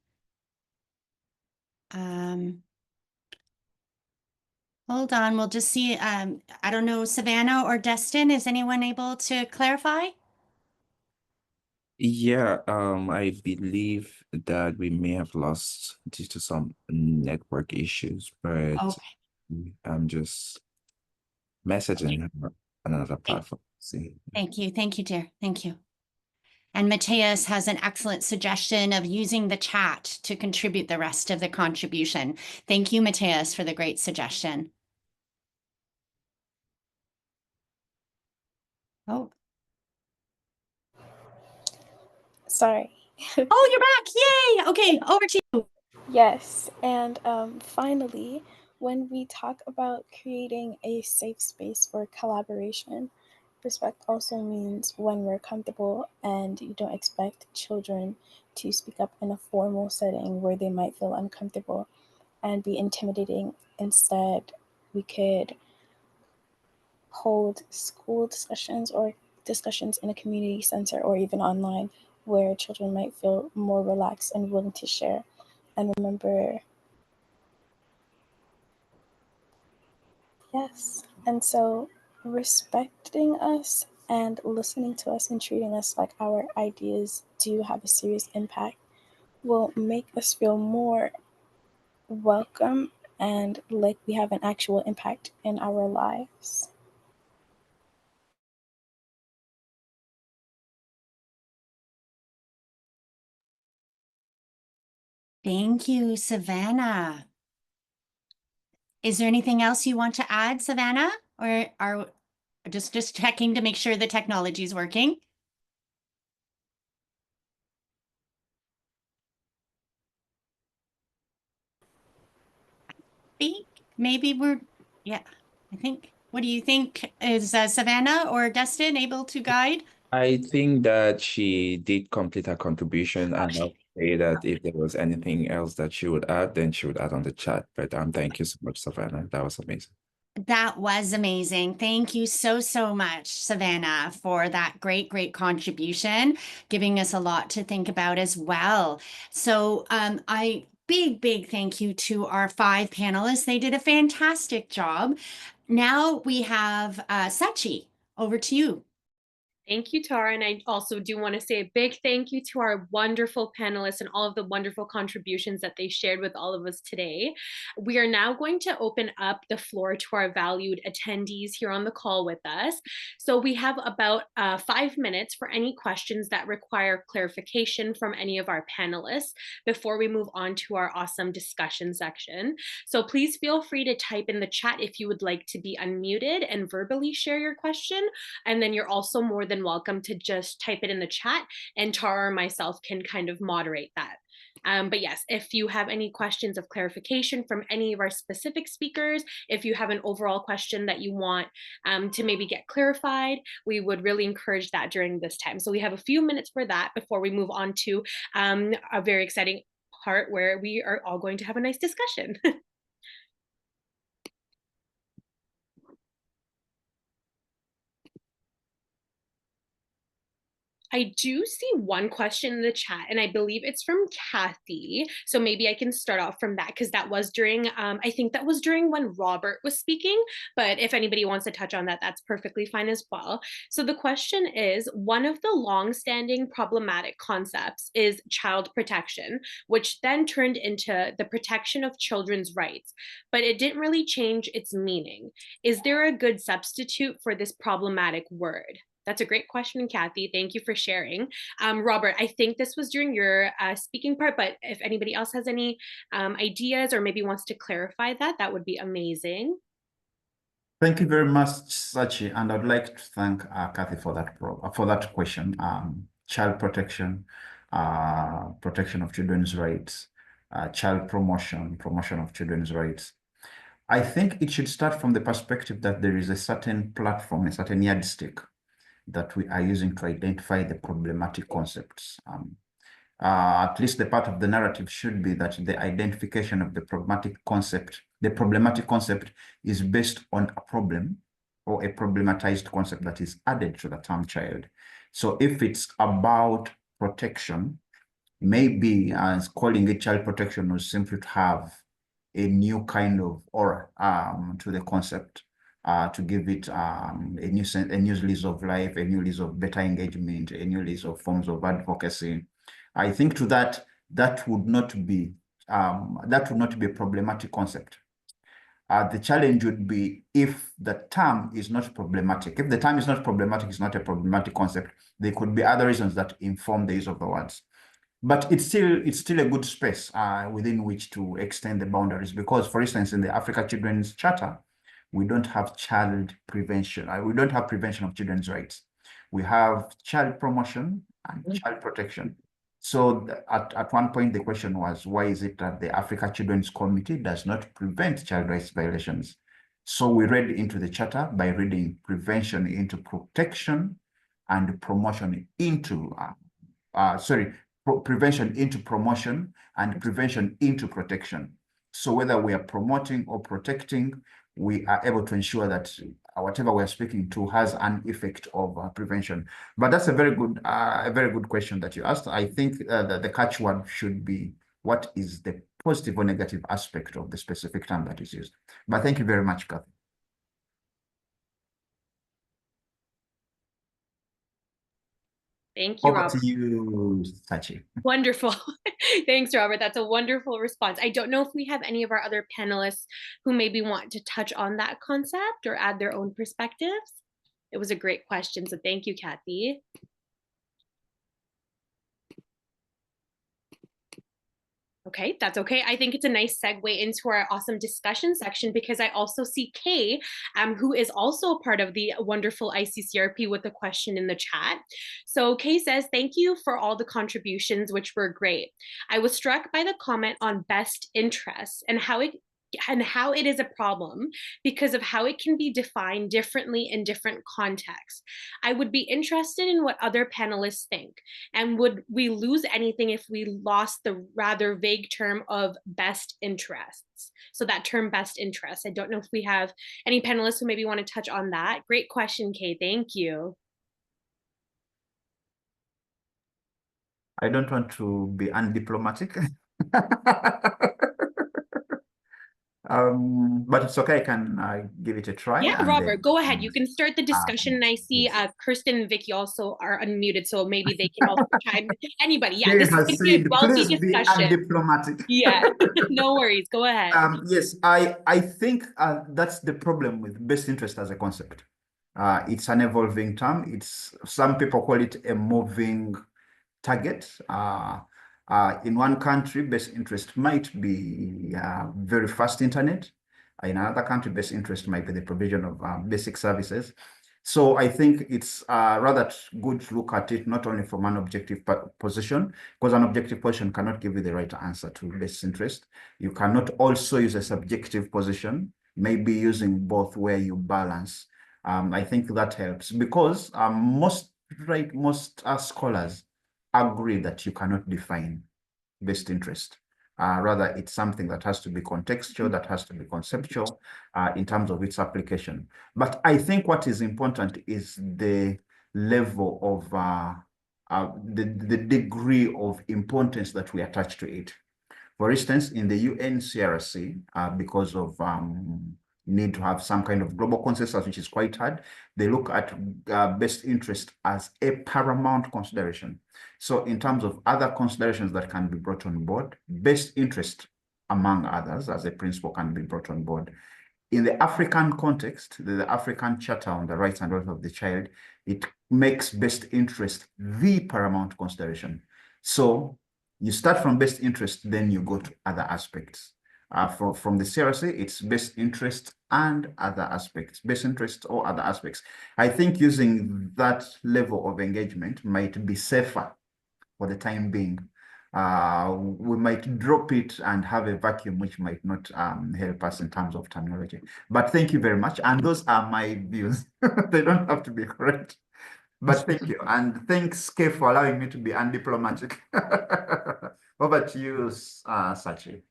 Hold on, we'll just see. I don't know, Savanna or Destin, is anyone able to clarify? Yeah, I believe that we may have lost due to some network issues, but Okay, I'm just okay. messaging her on another platform. See. Thank you, dear. Thank you. And Mateus has an excellent suggestion of using the chat to contribute the rest of the contribution. Thank you, Mateus, for the great suggestion. Oh, sorry. oh, you're back. Yay. Okay, over to you. Yes, and finally, when we talk about creating a safe space for collaboration, respect also means when we're comfortable and you don't expect children to speak up in a formal setting where they might feel uncomfortable and be intimidating. Instead, we could hold school discussions or discussions in a community center or even online where children might feel more relaxed and willing to share. And remember, yes. And so respecting us and listening to us and treating us like our ideas do have a serious impact will make us feel more welcome and like we have an actual impact in our lives. Thank you, Savanna. Is there anything else you want to add, Savanna? Or are just checking to make sure the technology is working? Maybe we're, yeah, I think. What do you think? Is Savanna or Destin able to guide? I think that she did complete her contribution, and I'll say that if there was anything else that she would add, then she would add on the chat. But thank you so much, Savanna. That was amazing. That was amazing. Thank you so much, Savanna, for that great contribution, giving us a lot to think about as well. So big thank you to our 5 panelists. They did a fantastic job. Now we have Sachi, over to you. Thank you, Tara. And I also do want to say a big thank you to our wonderful panelists and all of the wonderful contributions that they shared with all of us today. We are now going to open up the floor to our valued attendees here on the call with us. So we have about 5 minutes for any questions that require clarification from any of our panelists before we move on to our awesome discussion section. So please feel free to type in the chat if you would like to be unmuted and verbally share your question. And then you're also more than welcome to just type it in the chat, and Tara or myself can kind of moderate that. But yes, if you have any questions of clarification from any of our specific speakers, if you have an overall question that you want to maybe get clarified, we would really encourage that during this time. So we have a few minutes for that before we move on to a very exciting part where we are all going to have a nice discussion. I do see one question in the chat, and I believe it's from Kathy. So maybe I can start off from that, because that was during, I think that was during when Robert was speaking. But if anybody wants to touch on that, that's perfectly fine as well. So the question is, one of the long-standing problematic concepts is child protection, which then turned into the protection of children's rights, but it didn't really change its meaning. Is there a good substitute for this problematic word? That's a great question, Kathy. Thank you for sharing. Robert, I think this was during your speaking part, but if anybody else has any ideas or maybe wants to clarify that, that would be amazing. Thank you very much, Sachi, and I'd like to thank Kathy for that question. Child protection, protection of children's rights, child promotion of children's rights. I think it should start from the perspective that there is a certain platform, a certain yardstick that we are using to identify the problematic concepts. At least the part of the narrative should be that the identification of the problematic concept is based on a problem or a problematized concept that is added to the term child. So if it's about protection, maybe as calling it child protection was simply to have a new kind of aura to the concept. To give it a new lease of life, a new lease of better engagement, a new lease of forms of advocacy. I think to that would not be a problematic concept. The challenge would be if the term is not problematic. If the term is not problematic, it's not a problematic concept. There could be other reasons that inform the use of the words. But it's still a good space within which to extend the boundaries, because, for instance, in the Africa Children's Charter, we don't have child prevention. We don't have prevention of children's rights. We have child promotion and child protection. So at one point, the question was, why is it that the Africa Children's Committee does not prevent child rights violations? So we read into the charter by reading prevention into protection and promotion into, prevention into promotion and prevention into protection. So whether we are promoting or protecting, we are able to ensure that whatever we're speaking to has an effect of prevention. But that's a very good question that you asked. I think that the catchword should be, what is the positive or negative aspect of the specific term that is used? But thank you very much, Kathy. Thank you, Over Robert. to you, Sachi. Wonderful. Thanks, Robert. That's a wonderful response. I don't know if we have any of our other panelists who maybe want to touch on that concept or add their own perspectives. It was a great question, so thank you, Kathy. Okay, that's okay. I think it's a nice segue into our awesome discussion section because I also see Kay, who is also part of the wonderful ICCRP with a question in the chat. So Kay says, thank you for all the contributions, which were great. I was struck by the comment on best interests and how it is a problem because of how it can be defined differently in different contexts. I would be interested in what other panelists think, and would we lose anything if we lost the rather vague term of best interests? So that term best interests, I don't know if we have any panelists who maybe want to touch on that. Great question, Kay, thank you. I don't want to be undiplomatic. But it's okay. I can give it a try. Yeah, and Robert, then, go ahead. You can start the discussion. And I see Kyrstin and Vicky also are unmuted, so maybe they can also chime. Anybody, yeah, this has is going to be a said, wealthy please be discussion. undiplomatic. Yeah, no worries. Go ahead. Yes, I think that's the problem with best interest as a concept. It's an evolving term. Some people call it a moving target. In one country, best interest might be very fast internet. In another country, best interest might be the provision of basic services. So I think it's rather good to look at it not only from an objective position, because an objective position cannot give you the right answer to best interest. You cannot also use a subjective position, maybe using both where you balance. I think that helps because most scholars agree that you cannot define best interest. Rather, it's something that has to be contextual, that has to be conceptual in terms of its application. But I think what is important is the level of the degree of importance that we attach to it. For instance, in the UNCRC, because of need to have some kind of global consensus, which is quite hard, they look at best interest as a paramount consideration. So in terms of other considerations that can be brought on board, best interest, among others, as a principle can be brought on board. In the African context, the African Charter on the Rights and Welfare of the Child, it makes best interest the paramount consideration. So you start from best interest, then you go to other aspects. From the CRC, it's best interest and other aspects, best interest or other aspects. I think using that level of engagement might be safer for the time being. We might drop it and have a vacuum, which might not help us in terms of terminology. But thank you very much. And those are my views. They don't have to be correct. But thank you. And thanks, Kay, for allowing me to be undiplomatic. Over to you, Sachi.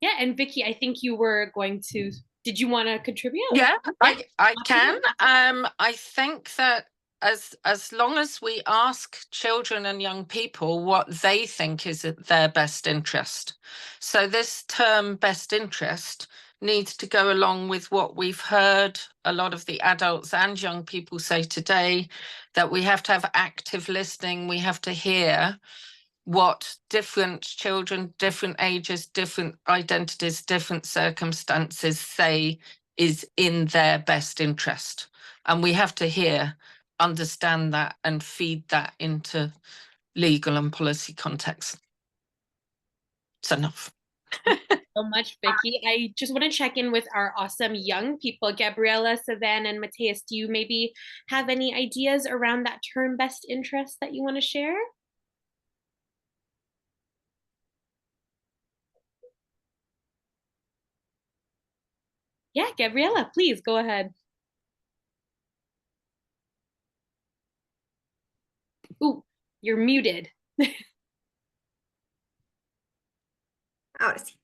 Yeah, and Vicky, I think you were going to, did you want to contribute? Yeah, I can. I think that as long as we ask children and young people what they think is their best interest. So this term best interest needs to go along with what we've heard a lot of the adults and young people say today, that we have to have active listening, we have to hear what different children, different ages, different identities, different circumstances say is in their best interest. And we have to hear, understand that and feed that into legal and policy context. It's enough. So much, Vicky. I just want to check in with our awesome young people, Gabriela, Savanna, and Mateus. Do you maybe have any ideas around that term best interest that you want to share? Yeah, Gabriela, please go ahead. Ooh, you're muted. Ahora sí.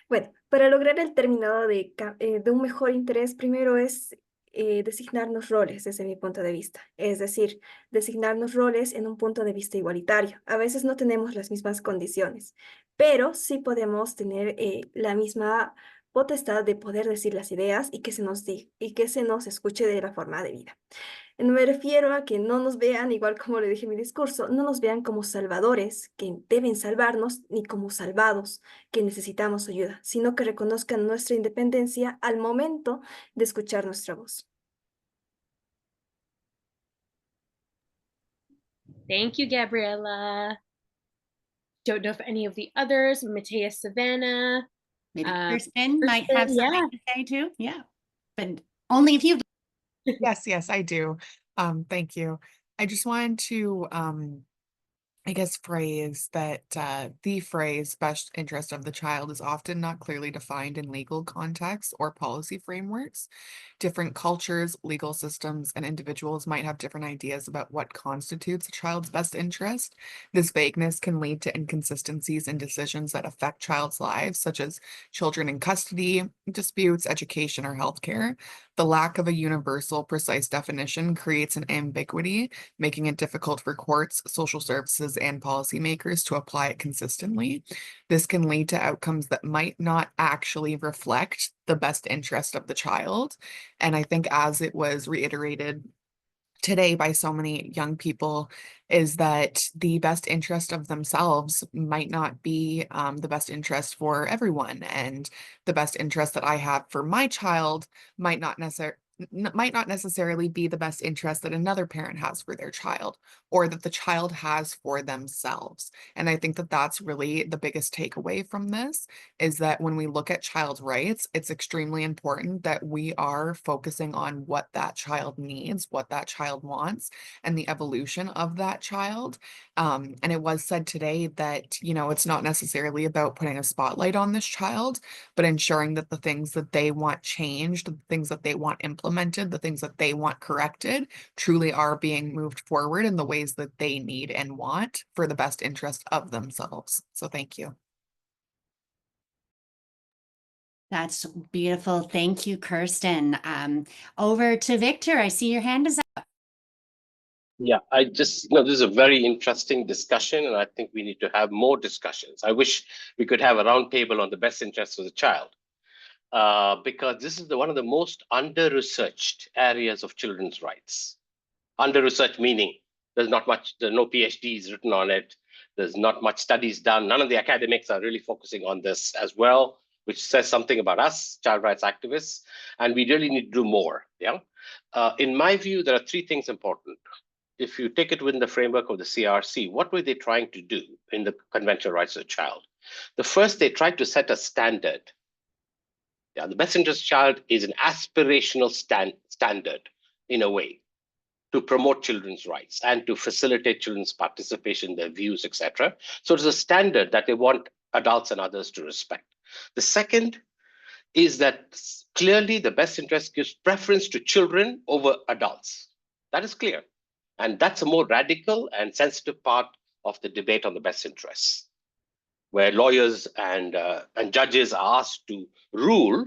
Bueno, para lograr el término de un mejor interés, primero es designarnos roles desde mi punto de vista. Es decir, designarnos roles en un punto de vista igualitario. A veces no tenemos las mismas condiciones, pero sí podemos tener la misma potestad de poder decir las ideas y que se nos escuche de la forma debida. Me refiero a que no nos vean, igual como le dije en mi discurso, no nos vean como salvadores que deben salvarnos, ni como salvados que necesitamos ayuda, sino que reconozcan nuestra independencia al momento de escuchar nuestra voz. Thank you, Gabriela. Don't know if any of the others, Mateus, Savanna. Maybe Kyrstin might have Kyrstin, something to say too. Yeah, but only if you. Yes, I do. Thank you. I just wanted to I guess phrase that the phrase best interest of the child is often not clearly defined in legal contexts or policy frameworks. Different cultures, legal systems, and individuals might have different ideas about what constitutes a child's best interest. This vagueness can lead to inconsistencies in decisions that affect child's lives, such as children in custody, disputes, education, or healthcare. The lack of a universal, precise definition creates an ambiguity, making it difficult for courts, social services, and policymakers to apply it consistently. This can lead to outcomes that might not actually reflect the best interest of the child. And I think, as it was reiterated today by so many young people, is that the best interest of themselves might not be the best interest for everyone. And the best interest that I have for my child might not necessarily be the best interest that another parent has for their child, or that the child has for themselves. And I think that that's really the biggest takeaway from this, is that when we look at child rights, it's extremely important that we are focusing on what that child needs, what that child wants, and the evolution of that child. And it was said today that, it's not necessarily about putting a spotlight on this child, but ensuring that the things that they want changed, the things that they want implemented, the things that they want corrected, truly are being moved forward in the ways that they need and want for the best interest of themselves. So thank you. That's beautiful. Thank you, Kyrstin. Over to Victor. I see your hand is up. Yeah, this is a very interesting discussion, and I think we need to have more discussions. I wish we could have a roundtable on the best interests of the child, because this is one of the most under-researched areas of children's rights. Under-researched meaning there's no PhDs written on it. There's not much studies done. None of the academics are really focusing on this as well, which says something about us, child rights activists, and we really need to do more. Yeah. In my view, there are three things important. If you take it within the framework of the CRC, what were they trying to do in the Convention on Rights of the Child? The first, they tried to set a standard. Yeah, the best interest child is an aspirational standard, in a way, to promote children's rights and to facilitate children's participation, their views, etc. So it's a standard that they want adults and others to respect. The second is that clearly the best interest gives preference to children over adults. That is clear. And that's a more radical and sensitive part of the debate on the best interests, where lawyers and judges are asked to rule,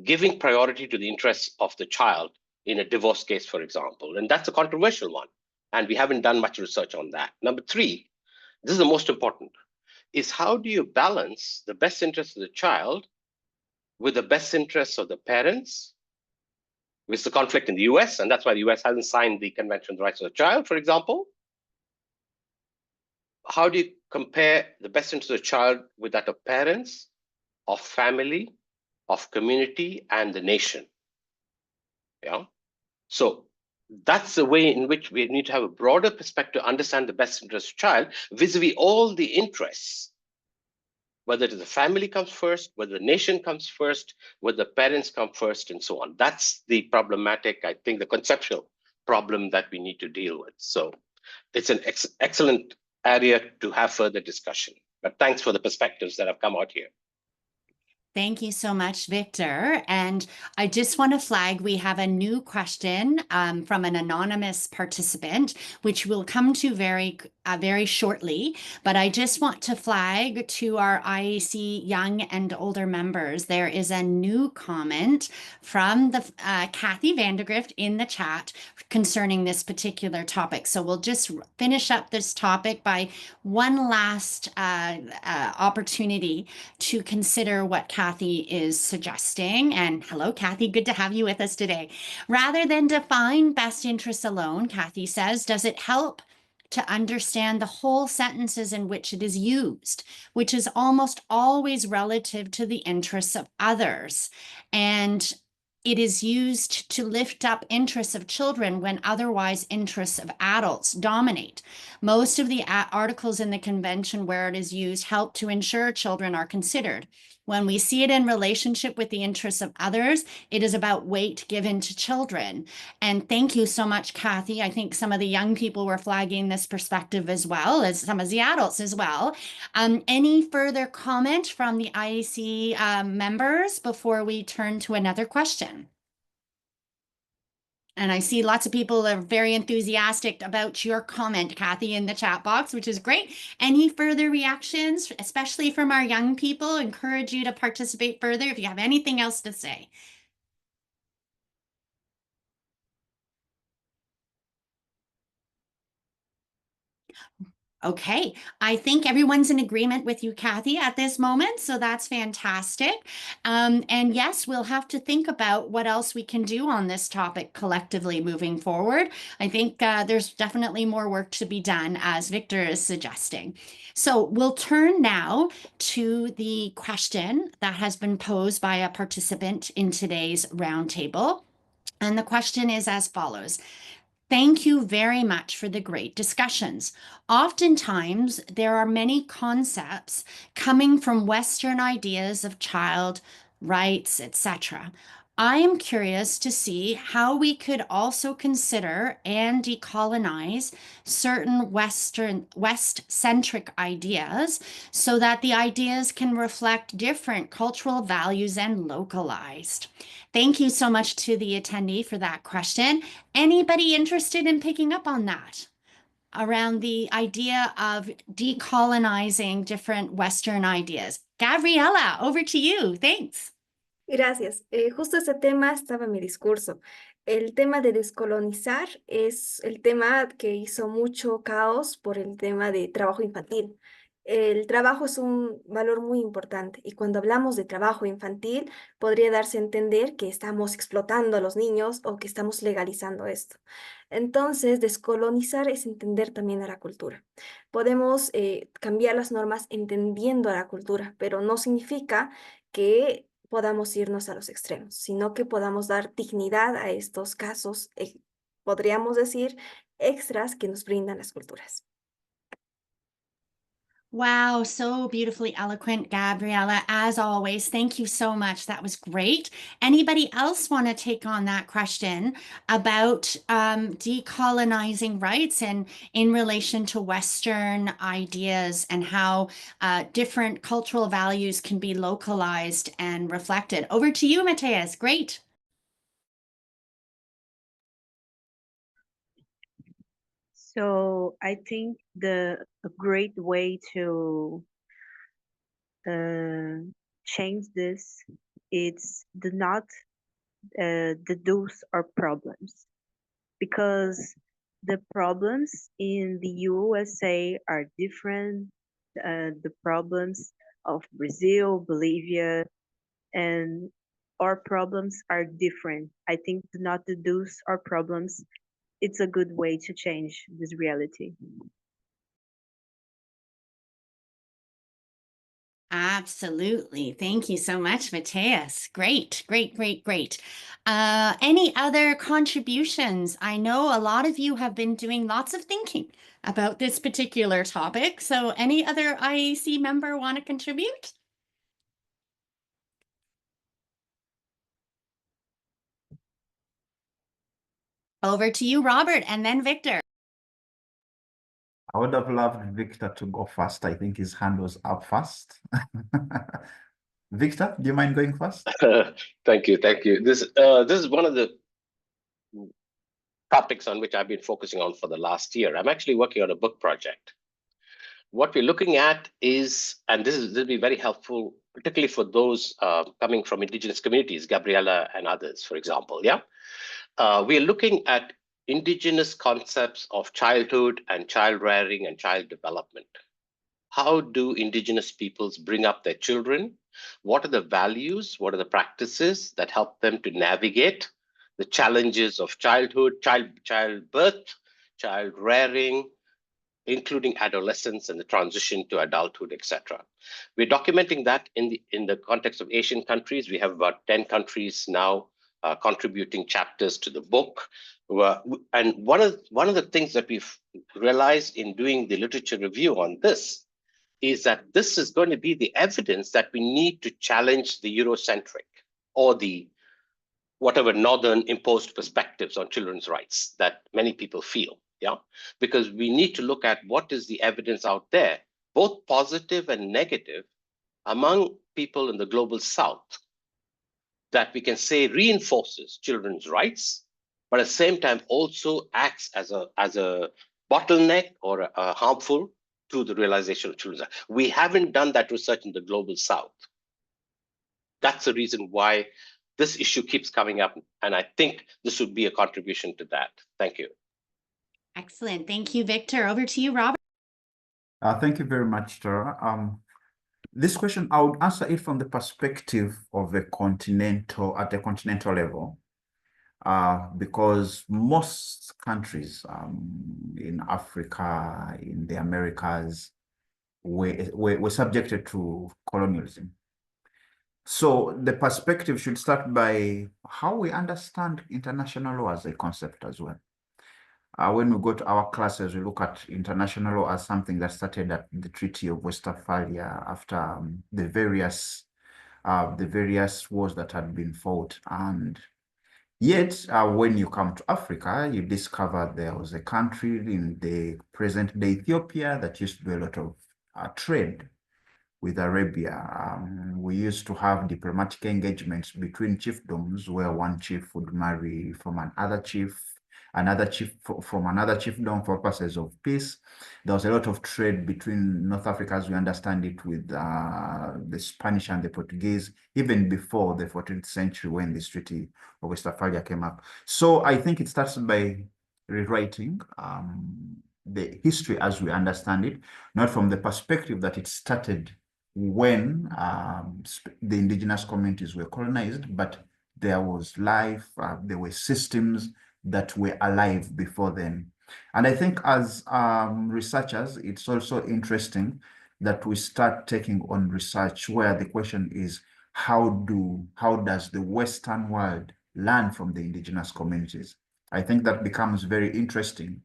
giving priority to the interests of the child in a divorce case, for example. And that's a controversial one. And we haven't done much research on that. Number three, this is the most important, is how do you balance the best interests of the child with the best interests of the parents? With the conflict in the US, and that's why the US hasn't signed the Convention on the Rights of the Child, for example. How do you compare the best interest of the child with that of parents, of family, of community, and the nation? Yeah. So that's the way in which we need to have a broader perspective to understand the best interest of the child vis-a-vis all the interests, whether the family comes first, whether the nation comes first, whether the parents come first, and so on. That's the problematic, I think, the conceptual problem that we need to deal with. So it's an excellent area to have further discussion. But thanks for the perspectives that have come out here. Thank you so much, Victor. And I just want to flag, we have a new question from an anonymous participant, which we'll come to very shortly. But I just want to flag to our IAC young and older members, there is a new comment from the Kathy Vandergrift in the chat concerning this particular topic. So we'll just finish up this topic by one last opportunity to consider what Kathy Kathy is suggesting, and hello, Kathy, good to have you with us today. Rather than define best interests alone, Kathy says, does it help to understand the whole sentences in which it is used, which is almost always relative to the interests of others. And it is used to lift up interests of children when otherwise interests of adults dominate. Most of the articles in the convention where it is used help to ensure children are considered. When we see it in relationship with the interests of others, it is about weight given to children. And thank you so much, Kathy. I think some of the young people were flagging this perspective as well as some of the adults as well. Any further comment from the IAC members before we turn to another question? And I see lots of people are very enthusiastic about your comment, Kathy, in the chat box, which is great. Any further reactions, especially from our young people? Encourage you to participate further if you have anything else to say. Okay, I think everyone's in agreement with you, Kathy, at this moment, so that's fantastic. And yes, we'll have to think about what else we can do on this topic collectively moving forward. I think there's definitely more work to be done, as Victor is suggesting. So we'll turn now to the question that has been posed by a participant in today's roundtable. And the question is as follows. Thank you very much for the great discussions. Oftentimes, there are many concepts coming from Western ideas of child rights, etc. I am curious to see how we could also consider and decolonize certain West-centric ideas so that the ideas can reflect different cultural values and localized. Thank you so much to the attendee for that question. Anybody interested in picking up on that around the idea of decolonizing different Western ideas? Gabriela, over to you. Thanks. Gracias. Justo ese tema estaba en mi discurso. El tema de descolonizar es el tema que hizo mucho caos por el tema de trabajo infantil. El trabajo es un valor muy importante y cuando hablamos de trabajo infantil podría darse a entender que estamos explotando a los niños o que estamos legalizando esto. Entonces, descolonizar es entender también a la cultura. Podemos cambiar las normas entendiendo a la cultura, pero no significa que podamos irnos a los extremos, sino que podamos dar dignidad a estos casos, podríamos decir, extras que nos brindan las culturas. Wow, so beautifully eloquent, Gabriela. As always, thank you so much. That was great. Anybody else want to take on that question about decolonizing rights and in relation to Western ideas and how different cultural values can be localized and reflected? Over to you, Mateus. Great. So I think a great way to change this is do not deduce our problems, because the problems in the USA are different. The problems of Brazil, Bolivia, and our problems are different. I think do not deduce our problems. It's a good way to change this reality. Absolutely. Thank you so much, Mateus. Great, great, great, great. Any other contributions? I know a lot of you have been doing lots of thinking about this particular topic. So any other IAC member want to contribute? Over to you, Robert, and then Victor. I would have loved Victor to go first. I think his hand was up first. Victor, do you mind going first? Thank you. This is one of the topics on which I've been focusing on for the last year. I'm actually working on a book project. What we're looking at is, and this will be very helpful, particularly for those coming from indigenous communities, Gabriela and others, for example. Yeah, we are looking at indigenous concepts of childhood and child rearing and child development. how do indigenous peoples bring up their children? What are the values? What are the practices that help them to navigate the challenges of childhood, childbirth, child rearing, including adolescence and the transition to adulthood, etc. We're documenting that in the context of Asian countries. We have about 10 countries now contributing chapters to the book. And one of the things that we've realized in doing the literature review on this is that this is going to be the evidence that we need to challenge the Eurocentric or the whatever northern imposed perspectives on children's rights that many people feel. Yeah, because we need to look at what is the evidence out there, both positive and negative, among people in the global south, that we can say reinforces children's rights, but at the same time also acts as a bottleneck or harmful to the realization of children's rights. We haven't done that research in the global south. That's the reason why this issue keeps coming up, and I think this would be a contribution to that. Thank you. Excellent. Thank you, Victor. Over to you, Robert. Thank you very much, Tara. This question, I would answer it from the perspective of at a continental level, because most countries in Africa, in the Americas, were subjected to colonialism. So the perspective should start by how we understand international law as a concept as well. When we go to our classes, we look at international law as something that started at the Treaty of Westphalia after the various wars that had been fought. And yet, when you come to Africa, you discover there was a country in the present-day Ethiopia that used to do a lot of trade with Arabia. We used to have diplomatic engagements between chiefdoms where one chief would marry from another chief from another chiefdom for purposes of peace. There was a lot of trade between North Africa, as we understand it, with the Spanish and the Portuguese, even before the 14th century when this Treaty of Westphalia came up. So I think it starts by rewriting the history as we understand it, not from the perspective that it started when the indigenous communities were colonized, but there was life, there were systems that were alive before then. And I think as researchers, it's also interesting that we start taking on research where the question is, how does the Western world learn from the indigenous communities? I think that becomes very interesting.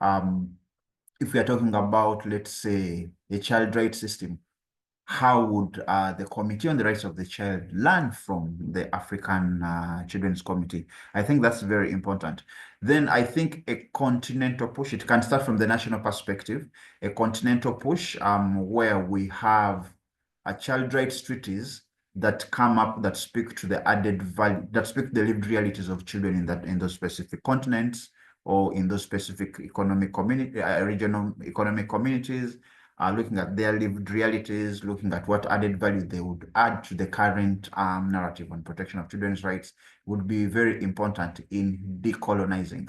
If we are talking about, let's say, a child rights system, how would the Committee on the Rights of the Child learn from the African Children's Committee? I think that's very important. Then I think a continental push, it can start from the national perspective, a continental push where we have child rights treaties that come up that speak to the added value, that speak to the lived realities of children in those specific continents or in those specific economic community, regional economic communities. Looking at their lived realities, looking at what added value they would add to the current narrative on protection of children's rights would be very important in decolonizing.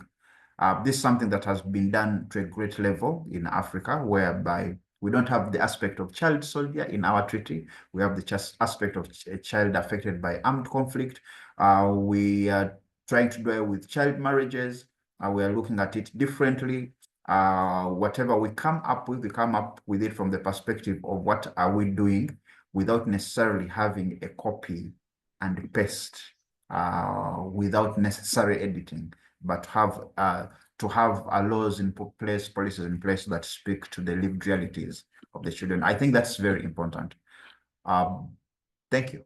This is something that has been done to a great level in Africa, whereby we don't have the aspect of child soldier in our treaty. We have the aspect of a child affected by armed conflict. We are trying to deal with child marriages. We are looking at it differently. Whatever we come up with it from the perspective of what are we doing without necessarily having a copy and paste, without necessary editing, but to have laws in place, policies in place that speak to the lived realities of the children. I think that's very important. Thank you.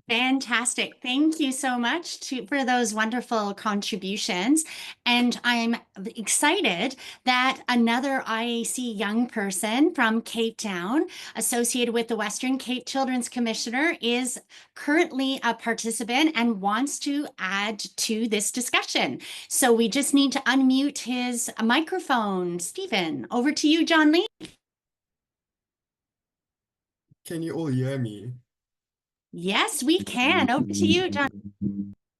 Fantastic. Thank you so much for those wonderful contributions. And I'm excited that another IAC young person from Cape Town associated with the Western Cape Children's Commissioner is currently a participant and wants to add to this discussion. So we just need to unmute his microphone. Stephen, over to you, John Lee. Can you all hear me? Yes, we can. Over to you, John.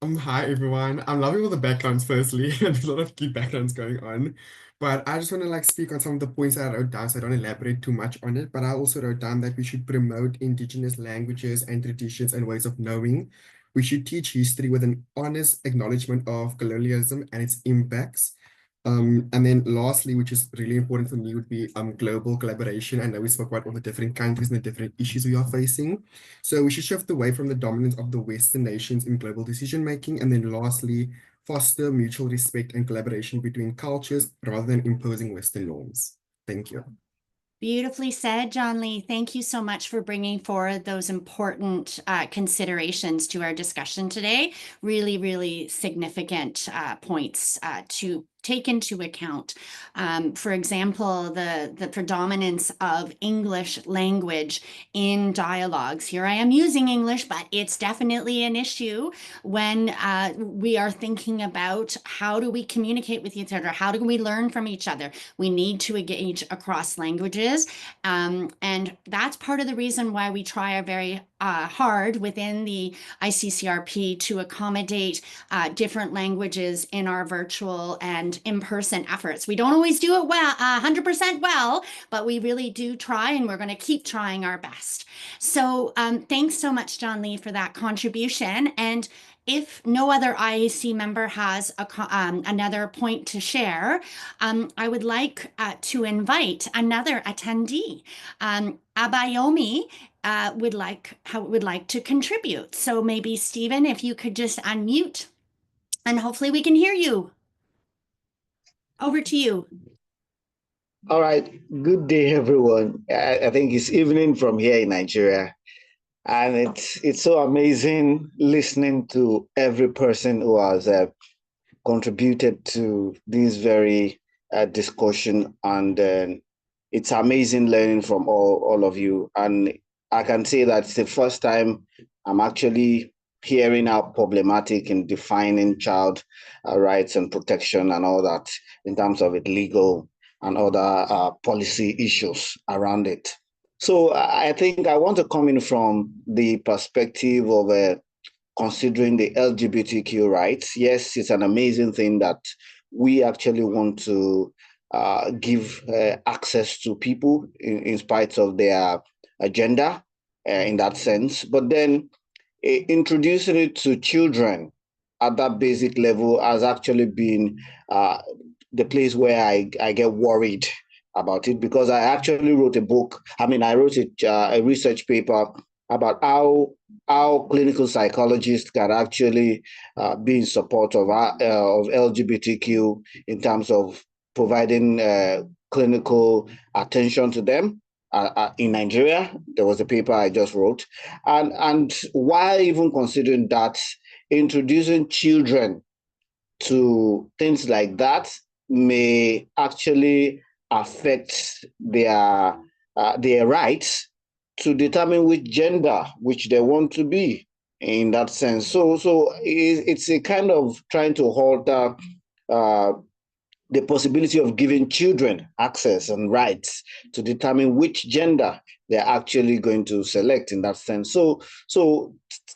Hi everyone. I'm loving all the backgrounds firstly. There's a lot of cute backgrounds going on. But I just want to speak on some of the points that I wrote down so I don't elaborate too much on it. But I also wrote down that we should promote indigenous languages and traditions and ways of knowing. We should teach history with an honest acknowledgement of colonialism and its impacts. And then lastly, which is really important for me, would be global collaboration. I know we spoke about all the different countries and the different issues we are facing. So we should shift away from the dominance of the Western nations in global decision making. And then lastly, foster mutual respect and collaboration between cultures rather than imposing Western norms. Thank you. Beautifully said, John Lee. Thank you so much for bringing forward those important considerations to our discussion today. Really, really significant points to take into account. For example, the predominance of English language in dialogues. Here I am using English, but it's definitely an issue when we are thinking about how do we communicate with each other? How do we learn from each other? We need to engage across languages. And that's part of the reason why we try very hard within the ICCRP to accommodate different languages in our virtual and in-person efforts. We don't always do it well, 100% well, but we really do try, and we're going to keep trying our best. So thanks so much, John Lee, for that contribution. And if no other IAC member has another point to share, I would like to invite another attendee. Abayomi would like to contribute. So maybe Stephen, if you could just unmute, and hopefully we can hear you. Over to you. All right. Good day, everyone. I think it's evening from here in Nigeria. And it's so amazing listening to every person who has contributed to this very discussion. And it's amazing learning from all of you. And I can say that it's the first time I'm actually hearing how problematic in defining child rights and protection and all that in terms of its legal and other policy issues around it. So I think I want to come in from the perspective of considering the LGBTQ rights. Yes, it's an amazing thing that we actually want to give access to people in spite of their gender in that sense. But then introducing it to children at that basic level has actually been the place where I get worried about it, because I actually wrote a book. I wrote a research paper about how clinical psychologists can actually be in support of LGBTQ in terms of providing clinical attention to them. In Nigeria, there was a paper I just wrote. And while even considering that, introducing children to things like that may actually affect their rights to determine which gender which they want to be in that sense. So it's a kind of trying to alter the possibility of giving children access and rights to determine which gender they're actually going to select in that sense. So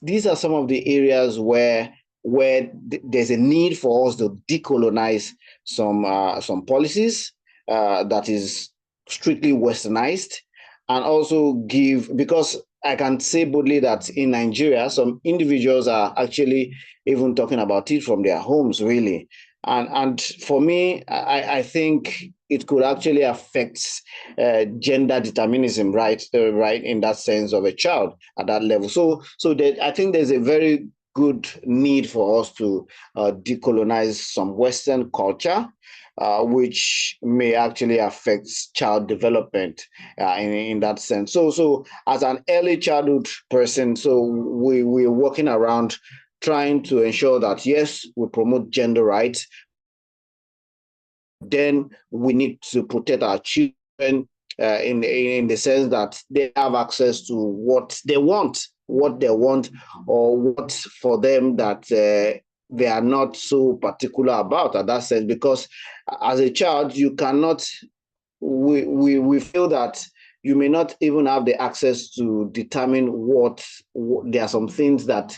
these are some of the areas where there's a need for us to decolonize some policies that is strictly westernized, and also give, because I can say boldly that in Nigeria, some individuals are actually even talking about it from their homes, really. And for me, I think it could actually affect gender determinism, right, in that sense of a child at that level. So I think there's a very good need for us to decolonize some Western culture, which may actually affect child development in that sense. So as an early childhood person, so we're working around trying to ensure that, yes, we promote gender rights, then we need to protect our children in the sense that they have access to what they want, or what for them that they are not so particular about at that sense. Because as a child, you cannot, we feel that you may not even have the access to determine there are some things that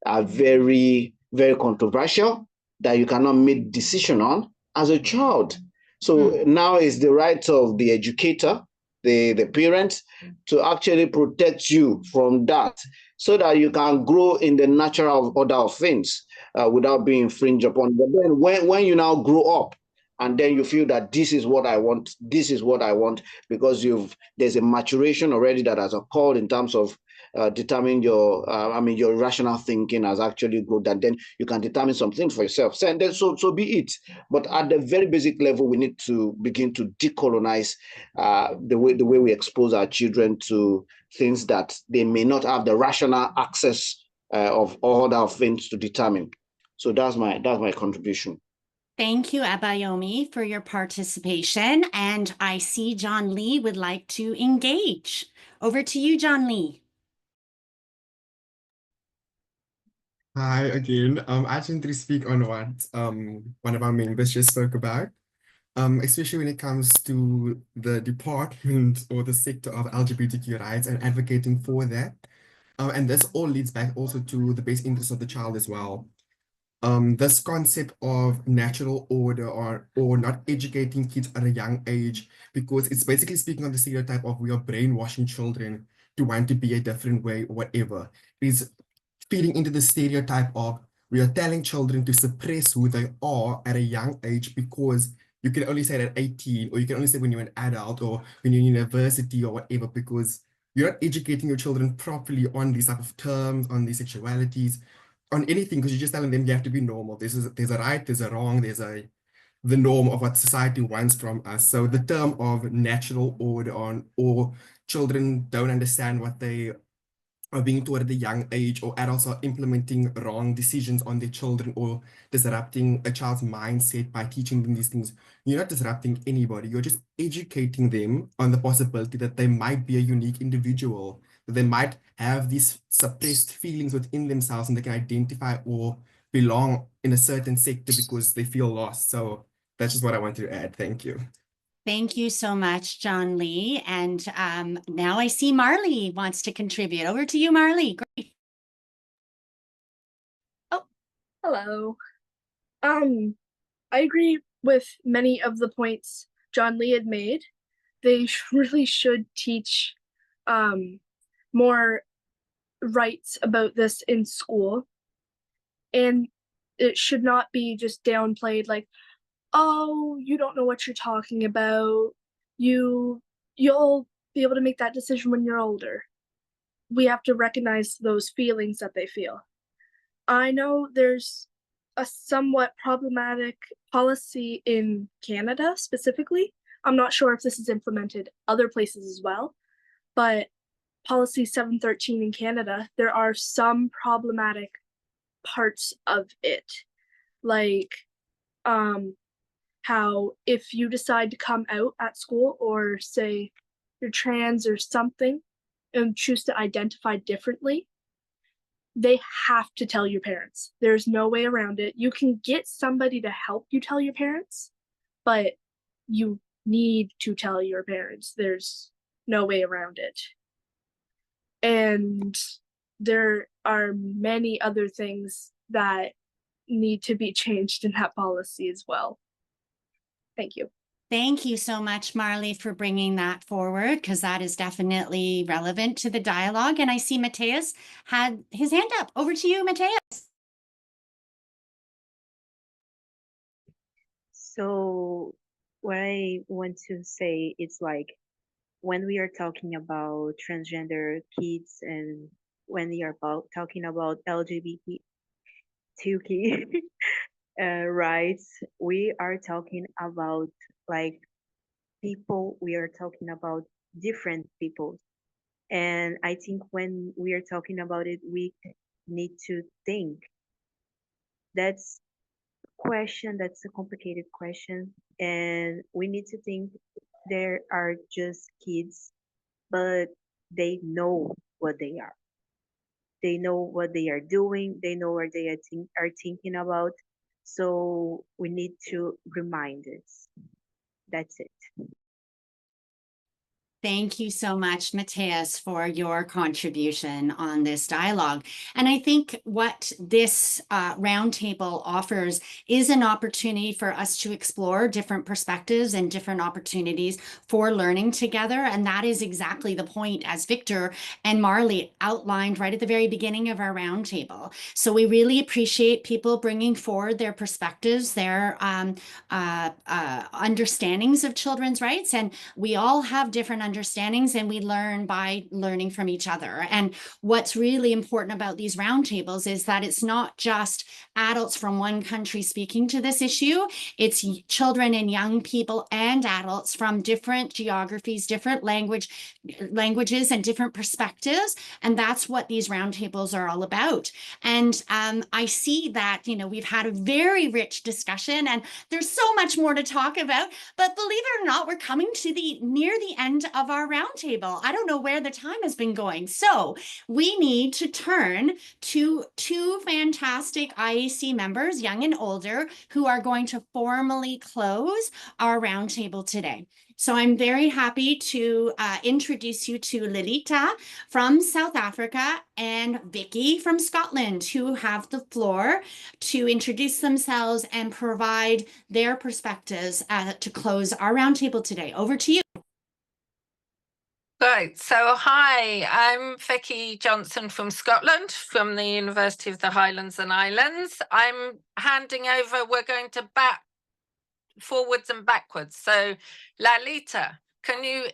are very very controversial, that you cannot make decision on as a child. So now it's the right of the educator, the parents, to actually protect you from that, so that you can grow in the natural order of things without being infringed upon. But then when you now grow up, and then you feel that this is what I want, because there's a maturation already that has occurred in terms of determining your rational thinking has actually grown, that then you can determine some things for yourself. So, and then so be it. But at the very basic level, we need to begin to decolonize the way we expose our children to things that they may not have the rational access of order of things to determine. So that's my contribution. Thank you, Abayomi, for your participation. And I see John Lee would like to engage. Over to you, John Lee. Hi again. I just want to speak on what one of our members just spoke about, especially when it comes to the department or the sector of LGBTQ rights and advocating for that. And this all leads back also to the best interest of the child as well. This concept of natural order or not educating kids at a young age, because it's basically speaking on the stereotype of we are brainwashing children to want to be a different way or whatever. It is feeding into the stereotype of we are telling children to suppress who they are at a young age, because you can only say that at 18, or you can only say when you're an adult or when you're in university or whatever, because you're not educating your children properly on these type of terms, on these sexualities, on anything, because you're just telling them you have to be normal. There's a right, there's a wrong, there's the norm of what society wants from us. So the term of natural order or children don't understand what they are being taught at a young age, or adults are implementing wrong decisions on their children or disrupting a child's mindset by teaching them these things. You're not disrupting anybody. You're just educating them on the possibility that they might be a unique individual, that they might have these suppressed feelings within themselves and they can identify or belong in a certain sector because they feel lost. So that's just what I wanted to add. Thank you. Thank you so much, John Lee. And now I see Marley wants to contribute. Over to you, Marley. Great. Oh, hello. I agree with many of the points John Lee had made. They really should teach more rights about this in school. And it should not be just downplayed like, oh, you don't know what you're talking about. You'll be able to make that decision when you're older. We have to recognize those feelings that they feel. I know there's a somewhat problematic policy in Canada specifically. I'm not sure if this is implemented other places as well, but policy 713 in Canada, there are some problematic parts of it, like how if you decide to come out at school, or say you're trans or something and choose to identify differently, they have to tell your parents. There's no way around it. You can get somebody to help you tell your parents, but you need to tell your parents. There's no way around it. And there are many other things that need to be changed in that policy as well. Thank you. Thank you so much, Marley, for bringing that forward, because that is definitely relevant to the dialogue. And I see Mateus had his hand up. Over to you, Mateus. So what I want to say is like, when we are talking about transgender kids and when we are talking about LGBTQ rights, we are talking about like people, we are talking about different people. And I think when we are talking about it, we need to think. That's that's a complicated question. And we need to think there are just kids, but they know what they are. They know what they are doing. They know what they are thinking about. So we need to remind us. That's it. Thank you so much, Mateus, for your contribution on this dialogue. And I think what this roundtable offers is an opportunity for us to explore different perspectives and different opportunities for learning together. And that is exactly the point, as Victor and Marley outlined right at the very beginning of our roundtable. So we really appreciate people bringing forward their perspectives, their understandings of children's rights. And we all have different understandings, and we learn by learning from each other. And what's really important about these roundtables is that it's not just adults from one country speaking to this issue, it's children and young people and adults from different geographies, different languages and different perspectives. And that's what these roundtables are all about. And I see that, we've had a very rich discussion, and there's so much more to talk about, but believe it or not, we're coming to near the end of our roundtable. I don't know where the time has been going. So we need to turn to two fantastic IAC members, young and older, who are going to formally close our roundtable today. So I'm very happy to introduce you to Lilita from South Africa and Vicky from Scotland, who have the floor to introduce themselves and provide their perspectives to close our roundtable today. Over to you. Right, so hi, I'm Vicky Johnson from Scotland, from the University of the Highlands and Islands. I'm handing over, we're going to bat forwards and backwards. So Lalita, can you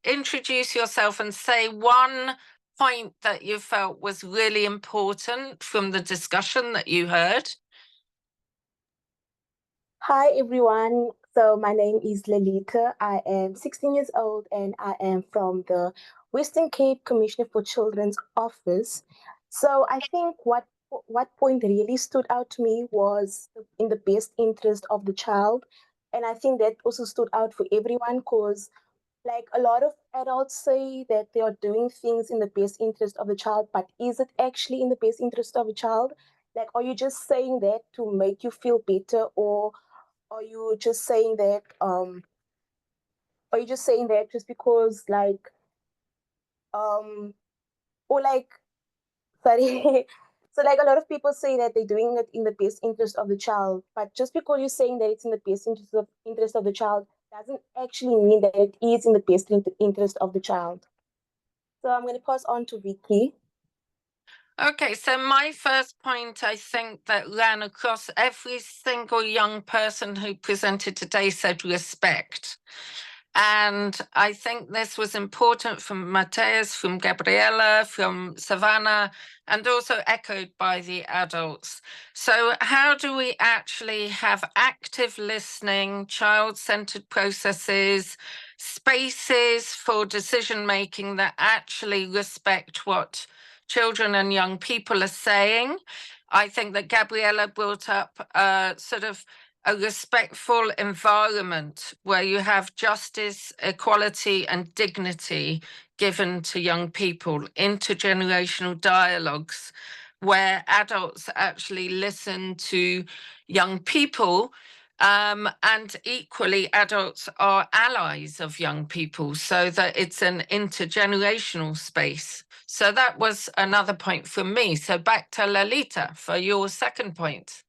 introduce yourself and say one point that you felt was really important from the discussion that you heard? Hi everyone, so my name is Lelita. I am 16 years old and I am from the Western Cape Commissioner for Children's Office. So I think what point really stood out to me was in the best interest of the child. And I think that also stood out for everyone because like a lot of adults say that they are doing things in the best interest of the child, but is it actually in the best interest of the child? Like, are you just saying that to make you feel better, or are you just saying that just because like or like sorry so like a lot of people say that they're doing it in the best interest of the child, but just because you're saying that it's in the best interest of the child doesn't actually mean that it is in the best interest of the child. So I'm going to pass on to Vicky. Okay, so my first point, I think that ran across every single young person who presented today said respect. And I think this was important from Mateus, from Gabriela, from Savanna, and also echoed by the adults. So how do we actually have active listening, child-centered processes, spaces for decision-making that actually respect what children and young people are saying? I think that Gabriela brought up sort of a respectful environment where you have justice, equality, and dignity given to young people, intergenerational dialogues where adults actually listen to young people, and equally adults are allies of young people, so that it's an intergenerational space. So that was another point for me. So back to Lalita for your second point.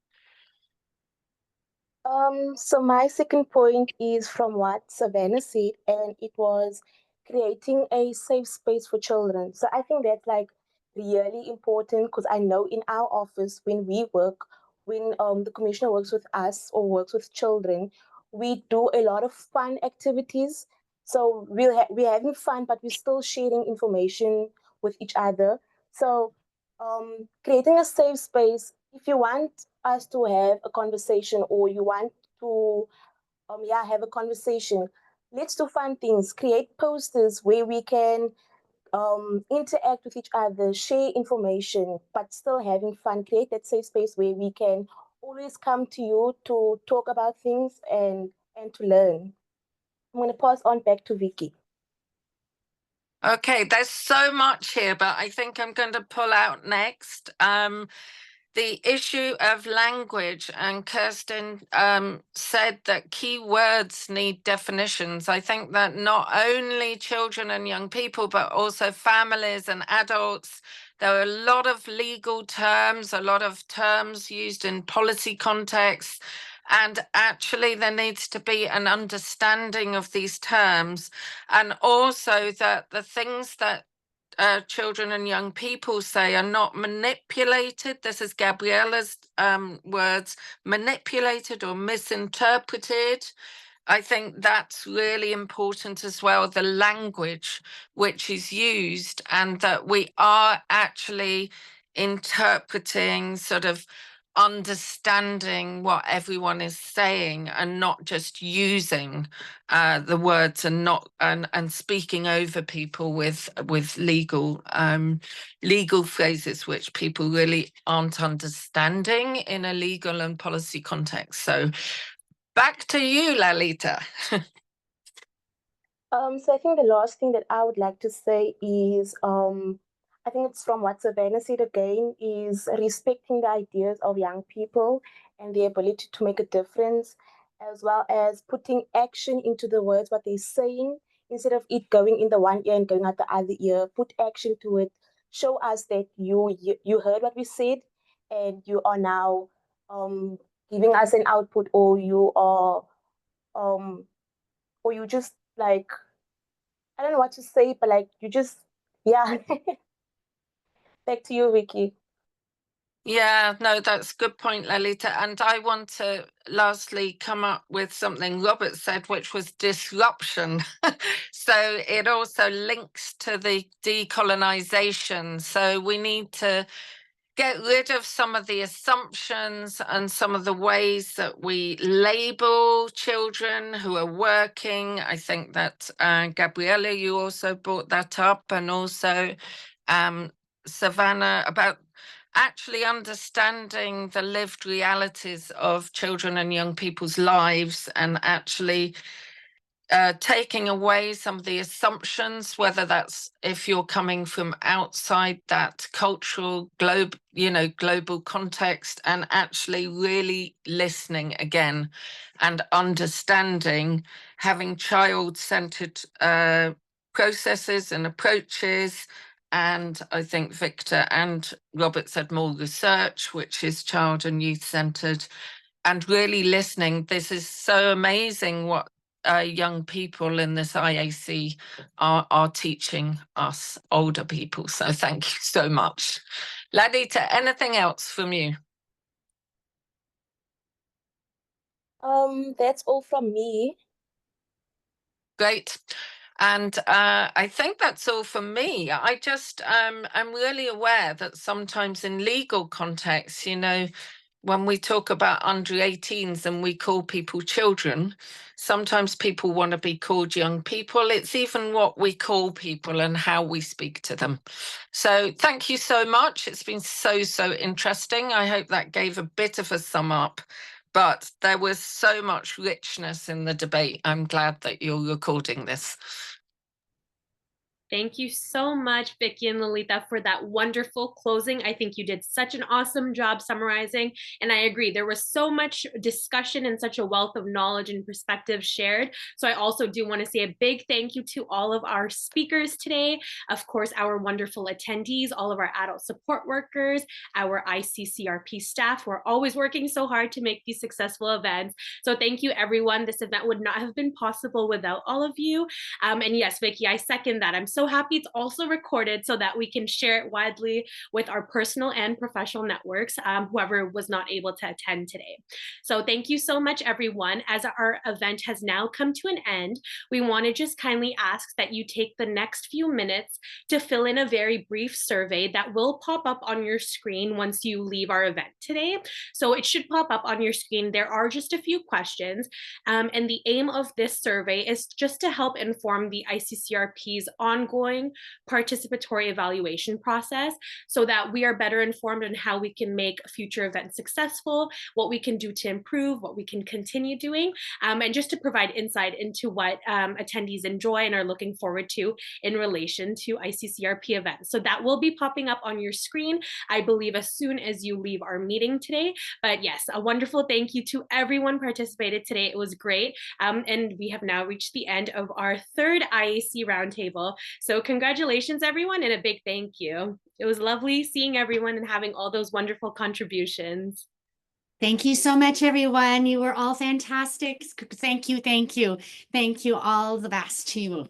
So my second point is from what Savanna said, and it was creating a safe space for children. So I think that's like really important because I know in our office when we work, when the commissioner works with us or works with children, we do a lot of fun activities. So we're having fun, but we're still sharing information with each other. So creating a safe space, if you want us to have a conversation or you want to have a conversation, let's do fun things. Create posters where we can interact with each other, share information, but still having fun. Create that safe space where we can always come to you to talk about things and to learn. I'm going to pass on back to Vicky. Okay, there's so much here, but I think I'm going to pull out next. the issue of language, and Kyrstin said that key words need definitions. I think that not only children and young people, but also families and adults, there are a lot of legal terms, a lot of terms used in policy contexts, and actually there needs to be an understanding of these terms, and also that the things that children and young people say are not manipulated. This is Gabriela's words, manipulated or misinterpreted. I think that's really important as well, the language which is used, and that we are actually interpreting, sort of understanding what everyone is saying, and not just using the words and not and speaking over people with legal phrases which people really aren't understanding in a legal and policy context. So back to you, Lalita. So I think the last thing that I would like to say is, I think it's from what Savanna said again, is respecting the ideas of young people and their ability to make a difference, as well as putting action into the words, what they're saying, instead of it going in the one ear and going out the other ear. Put action to it. Show us that you heard what we said, and you are now giving us an output, or you are or you just like, I don't know what to say, but like you just, yeah. Back to you, Vicky. Yeah, no, that's a good point, Lalita. And I want to lastly come up with something Robert said, which was disruption. So it also links to the decolonization. So we need to get rid of some of the assumptions and some of the ways that we label children who are working. I think that Gabriela, you also brought that up, and also Savanna, about actually understanding the lived realities of children and young people's lives, and actually taking away some of the assumptions, whether that's if you're coming from outside that cultural global context, and actually really listening again and understanding, having child-centered processes and approaches. And I think Victor and Robert said more research, which is child and youth-centered, and really listening. This is so amazing what young people in this IAC are teaching us older people. So thank you so much. Ladita, anything else from you? That's all from me. Great. And I think that's all from me. I just I'm really aware that sometimes in legal contexts, when we talk about under 18s and we call people children, sometimes people want to be called young people. It's even what we call people and how we speak to them. So thank you so much. It's been so interesting. I hope that gave a bit of a sum up, but there was so much richness in the debate. I'm glad that you're recording this. Thank you so much, Vicky and Lolita, for that wonderful closing. I think you did such an awesome job summarizing. And I agree, there was so much discussion and such a wealth of knowledge and perspective shared. So I also do want to say a big thank you to all of our speakers today. Of course, our wonderful attendees, all of our adult support workers, our ICCRP staff, who are always working so hard to make these successful events. So thank you, everyone. This event would not have been possible without all of you. And yes, Vicky, I second that. I'm so happy it's also recorded so that we can share it widely with our personal and professional networks, whoever was not able to attend today. So thank you so much, everyone. As our event has now come to an end, we want to just kindly ask that you take the next few minutes to fill in a very brief survey that will pop up on your screen once you leave our event today. So it should pop up on your screen. There are just a few questions, and the aim of this survey is just to help inform the ICCRP's ongoing ongoing participatory evaluation process so that we are better informed on how we can make future events successful, what we can do to improve, what we can continue doing, and just to provide insight into what attendees enjoy and are looking forward to in relation to ICCRP events. So that will be popping up on your screen, I believe, as soon as you leave our meeting today. But yes, a wonderful thank you to everyone participated today. It was great. And we have now reached the end of our third IAC roundtable. So congratulations, everyone, and a big thank you. It was lovely seeing everyone and having all those wonderful contributions. Thank you so much, everyone. You were all fantastic. Thank you, thank you. Thank you. All the best to you.